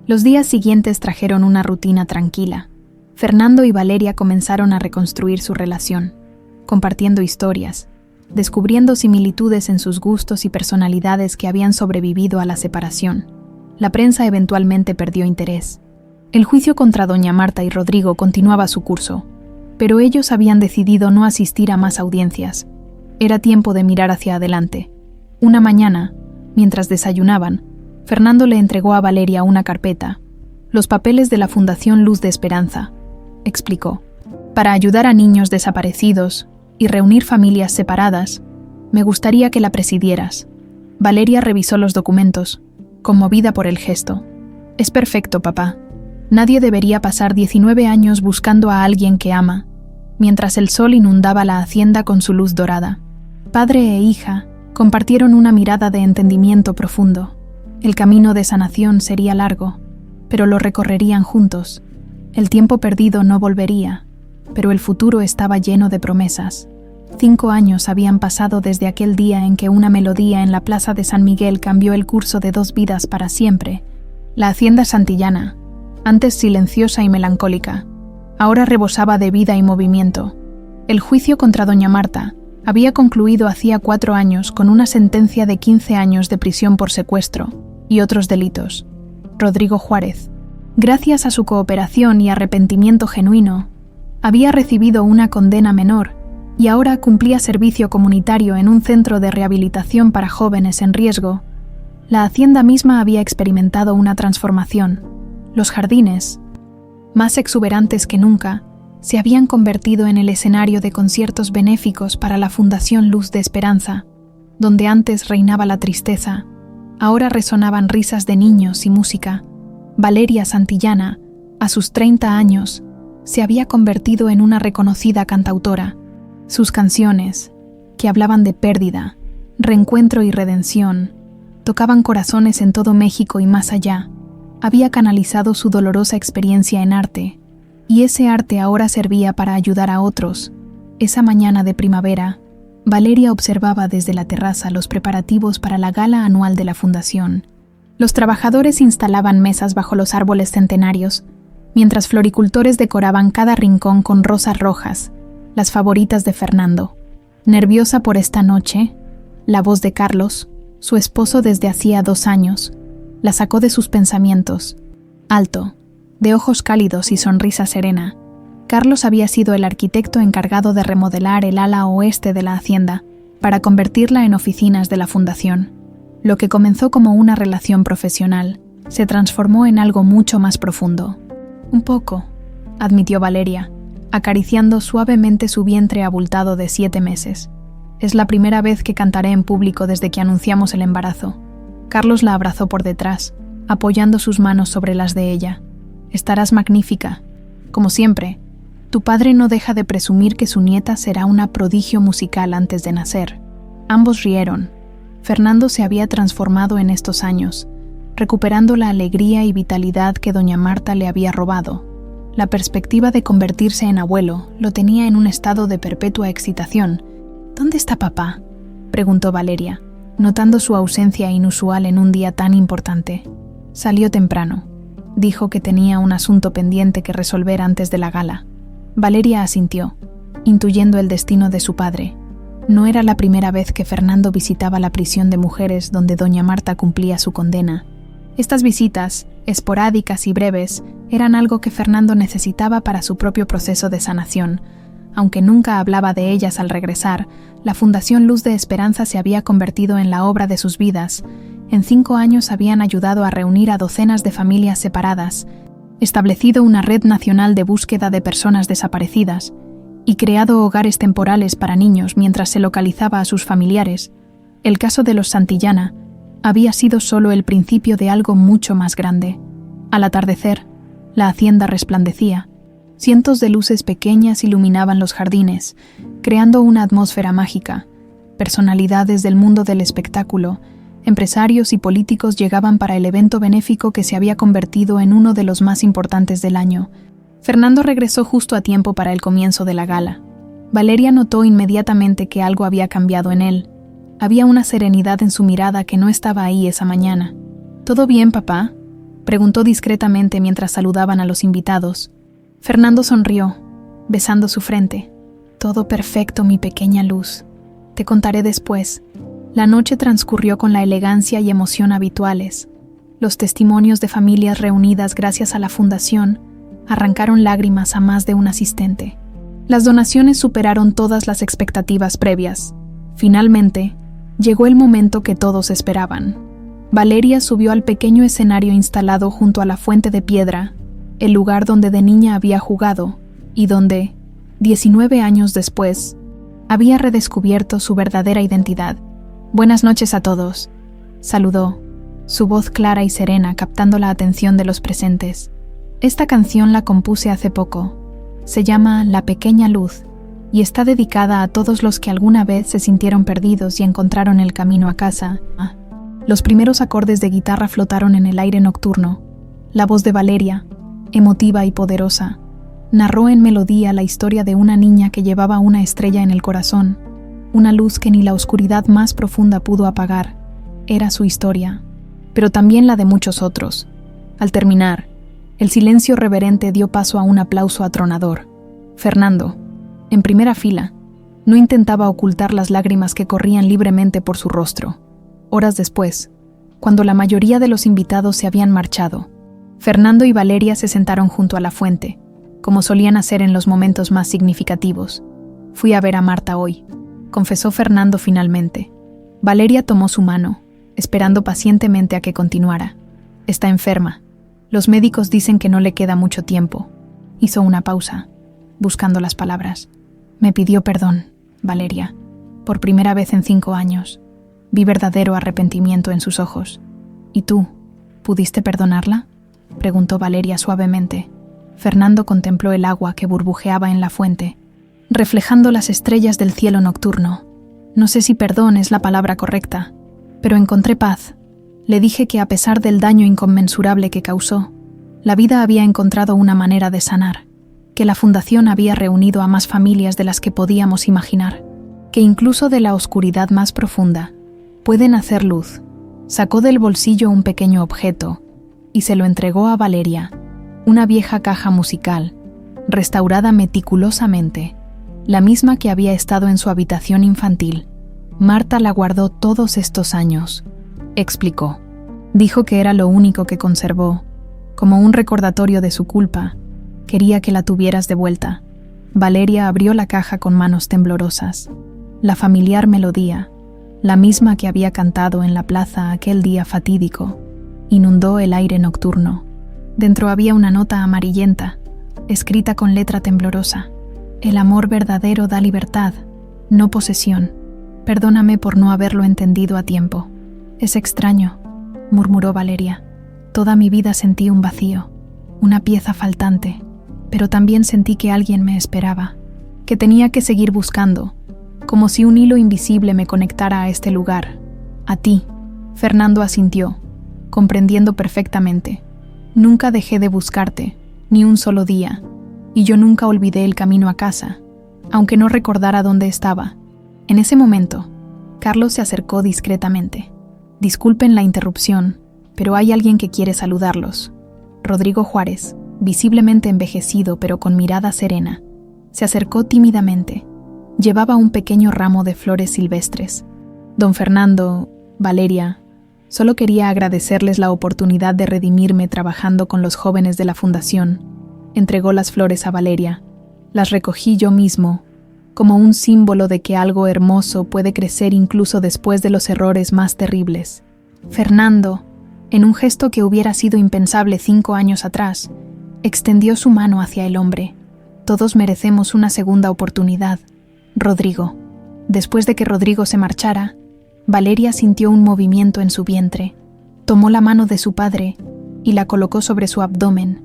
Los días siguientes trajeron una rutina tranquila. Fernando y Valeria comenzaron a reconstruir su relación, compartiendo historias, descubriendo similitudes en sus gustos y personalidades que habían sobrevivido a la separación. La prensa eventualmente perdió interés. El juicio contra doña Marta y Rodrigo continuaba su curso, pero ellos habían decidido no asistir a más audiencias. Era tiempo de mirar hacia adelante. Una mañana, mientras desayunaban, Fernando le entregó a Valeria una carpeta. «Los papeles de la Fundación Luz de Esperanza», explicó. «Para ayudar a niños desaparecidos y reunir familias separadas, me gustaría que la presidieras». Valeria revisó los documentos, conmovida por el gesto. Es perfecto, papá. Nadie debería pasar 19 años buscando a alguien que ama, mientras el sol inundaba la hacienda con su luz dorada. Padre e hija compartieron una mirada de entendimiento profundo. El camino de sanación sería largo, pero lo recorrerían juntos. El tiempo perdido no volvería, pero el futuro estaba lleno de promesas. 5 años habían pasado desde aquel día en que una melodía en la plaza de San Miguel cambió el curso de 2 vidas para siempre. La hacienda santillana, antes silenciosa y melancólica, ahora rebosaba de vida y movimiento. El juicio contra doña Marta había concluido hacía 4 años con una sentencia de 15 años de prisión por secuestro y otros delitos. Rodrigo Juárez, gracias a su cooperación y arrepentimiento genuino, había recibido una condena menor y ahora cumplía servicio comunitario en un centro de rehabilitación para jóvenes en riesgo. La hacienda misma había experimentado una transformación. Los jardines, más exuberantes que nunca, se habían convertido en el escenario de conciertos benéficos para la Fundación Luz de Esperanza. Donde antes reinaba la tristeza, ahora resonaban risas de niños y música. Valeria Santillana, a sus 30 años, se había convertido en una reconocida cantautora. Sus canciones, que hablaban de pérdida, reencuentro y redención, tocaban corazones en todo México y más allá. Había canalizado su dolorosa experiencia en arte, y ese arte ahora servía para ayudar a otros. Esa mañana de primavera, Valeria observaba desde la terraza los preparativos para la gala anual de la Fundación. Los trabajadores instalaban mesas bajo los árboles centenarios, mientras floricultores decoraban cada rincón con rosas rojas, las favoritas de Fernando. Nerviosa por esta noche, la voz de Carlos, su esposo desde hacía 2 años, la sacó de sus pensamientos. Alto, de ojos cálidos y sonrisa serena, Carlos había sido el arquitecto encargado de remodelar el ala oeste de la hacienda para convertirla en oficinas de la Fundación. Lo que comenzó como una relación profesional se transformó en algo mucho más profundo. Un poco, admitió Valeria, acariciando suavemente su vientre abultado de 7 meses. Es la primera vez que cantaré en público desde que anunciamos el embarazo. Carlos la abrazó por detrás, apoyando sus manos sobre las de ella. Estarás magnífica. Como siempre, tu padre no deja de presumir que su nieta será una prodigio musical antes de nacer. Ambos rieron. Fernando se había transformado en estos años, recuperando la alegría y vitalidad que doña Marta le había robado. La perspectiva de convertirse en abuelo lo tenía en un estado de perpetua excitación. ¿Dónde está papá?, preguntó Valeria, notando su ausencia inusual en un día tan importante. Salió temprano. Dijo que tenía un asunto pendiente que resolver antes de la gala. Valeria asintió, intuyendo el destino de su padre. No era la primera vez que Fernando visitaba la prisión de mujeres donde doña Marta cumplía su condena. Estas visitas, esporádicas y breves, eran algo que Fernando necesitaba para su propio proceso de sanación. Aunque nunca hablaba de ellas al regresar, la Fundación Luz de Esperanza se había convertido en la obra de sus vidas. En 5 años habían ayudado a reunir a docenas de familias separadas, establecido una red nacional de búsqueda de personas desaparecidas y creado hogares temporales para niños mientras se localizaba a sus familiares. El caso de los Santillana había sido solo el principio de algo mucho más grande. Al atardecer, la hacienda resplandecía. Cientos de luces pequeñas iluminaban los jardines, creando una atmósfera mágica. Personalidades del mundo del espectáculo, empresarios y políticos llegaban para el evento benéfico que se había convertido en uno de los más importantes del año. Fernando regresó justo a tiempo para el comienzo de la gala. Valeria notó inmediatamente que algo había cambiado en él. Había una serenidad en su mirada que no estaba ahí esa mañana. ¿Todo bien, papá?, preguntó discretamente mientras saludaban a los invitados. Fernando sonrió, besando su frente. Todo perfecto, mi pequeña luz. Te contaré después. La noche transcurrió con la elegancia y emoción habituales. Los testimonios de familias reunidas gracias a la Fundación arrancaron lágrimas a más de un asistente. Las donaciones superaron todas las expectativas previas. Finalmente, llegó el momento que todos esperaban. Valeria subió al pequeño escenario instalado junto a la fuente de piedra, el lugar donde de niña había jugado y donde, 19 años después, había redescubierto su verdadera identidad. Buenas noches a todos, saludó, su voz clara y serena captando la atención de los presentes. Esta canción la compuse hace poco. Se llama La Pequeña Luz y está dedicada a todos los que alguna vez se sintieron perdidos y encontraron el camino a casa. Los primeros acordes de guitarra flotaron en el aire nocturno. La voz de Valeria, emotiva y poderosa, narró en melodía la historia de una niña que llevaba una estrella en el corazón, una luz que ni la oscuridad más profunda pudo apagar. Era su historia, pero también la de muchos otros. Al terminar, el silencio reverente dio paso a un aplauso atronador. Fernando, en primera fila, no intentaba ocultar las lágrimas que corrían libremente por su rostro. Horas después, cuando la mayoría de los invitados se habían marchado, Fernando y Valeria se sentaron junto a la fuente, como solían hacer en los momentos más significativos. «Fui a ver a Marta hoy», confesó Fernando finalmente. Valeria tomó su mano, esperando pacientemente a que continuara. «Está enferma. Los médicos dicen que no le queda mucho tiempo». Hizo una pausa, buscando las palabras. «Me pidió perdón, Valeria, por primera vez en 5 años. Vi verdadero arrepentimiento en sus ojos. ¿Y tú, pudiste perdonarla?», preguntó Valeria suavemente. Fernando contempló el agua que burbujeaba en la fuente, reflejando las estrellas del cielo nocturno. «No sé si perdón es la palabra correcta, pero encontré paz. Le dije que a pesar del daño inconmensurable que causó, la vida había encontrado una manera de sanar, que la fundación había reunido a más familias de las que podíamos imaginar, que incluso de la oscuridad más profunda pueden hacer luz». Sacó del bolsillo un pequeño objeto y se lo entregó a Valeria, una vieja caja musical, restaurada meticulosamente, la misma que había estado en su habitación infantil. «Marta la guardó todos estos años», explicó. «Dijo que era lo único que conservó, como un recordatorio de su culpa. Quería que la tuvieras de vuelta». Valeria abrió la caja con manos temblorosas. La familiar melodía, la misma que había cantado en la plaza aquel día fatídico, inundó el aire nocturno. Dentro había una nota amarillenta, escrita con letra temblorosa. «El amor verdadero da libertad, no posesión. Perdóname por no haberlo entendido a tiempo». «Es extraño», murmuró Valeria. «Toda mi vida sentí un vacío, una pieza faltante, pero también sentí que alguien me esperaba, que tenía que seguir buscando, como si un hilo invisible me conectara a este lugar, a ti». Fernando asintió, comprendiendo perfectamente. «Nunca dejé de buscarte, ni un solo día, y yo nunca olvidé el camino a casa, aunque no recordara dónde estaba». En ese momento, Carlos se acercó discretamente. «Disculpen la interrupción, pero hay alguien que quiere saludarlos». Rodrigo Juárez, visiblemente envejecido pero con mirada serena, se acercó tímidamente. Llevaba un pequeño ramo de flores silvestres. «Don Fernando, Valeria, solo quería agradecerles la oportunidad de redimirme trabajando con los jóvenes de la fundación». Entregó las flores a Valeria. «Las recogí yo mismo, como un símbolo de que algo hermoso puede crecer incluso después de los errores más terribles». Fernando, en un gesto que hubiera sido impensable 5 años atrás, extendió su mano hacia el hombre. «Todos merecemos una segunda oportunidad, Rodrigo». Después de que Rodrigo se marchara, Valeria sintió un movimiento en su vientre. Tomó la mano de su padre y la colocó sobre su abdomen.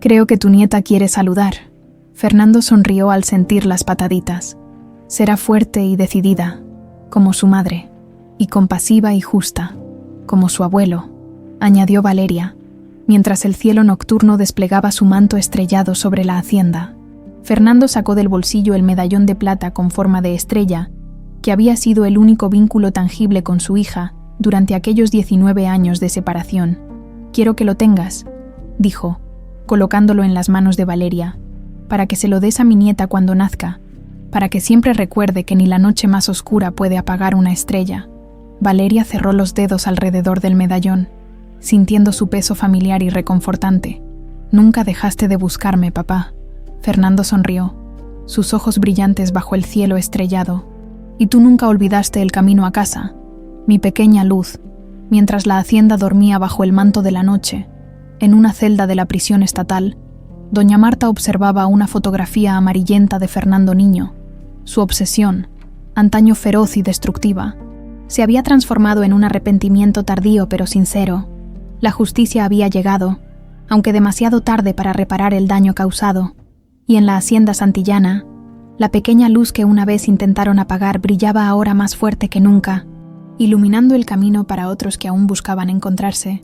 «Creo que tu nieta quiere saludar». Fernando sonrió al sentir las pataditas. «Será fuerte y decidida, como su madre, y compasiva y justa, como su abuelo», añadió Valeria, mientras el cielo nocturno desplegaba su manto estrellado sobre la hacienda. Fernando sacó del bolsillo el medallón de plata con forma de estrella, que había sido el único vínculo tangible con su hija durante aquellos 19 años de separación. «Quiero que lo tengas», dijo, colocándolo en las manos de Valeria, «para que se lo des a mi nieta cuando nazca, para que siempre recuerde que ni la noche más oscura puede apagar una estrella». Valeria cerró los dedos alrededor del medallón, sintiendo su peso familiar y reconfortante. «Nunca dejaste de buscarme, papá». Fernando sonrió, sus ojos brillantes bajo el cielo estrellado. «Y tú nunca olvidaste el camino a casa, mi pequeña luz», mientras la hacienda dormía bajo el manto de la noche. En una celda de la prisión estatal, doña Marta observaba una fotografía amarillenta de Fernando niño. Su obsesión, antaño feroz y destructiva, se había transformado en un arrepentimiento tardío pero sincero. La justicia había llegado, aunque demasiado tarde para reparar el daño causado, y en la hacienda santillana, la pequeña luz que una vez intentaron apagar brillaba ahora más fuerte que nunca, iluminando el camino para otros que aún buscaban encontrarse.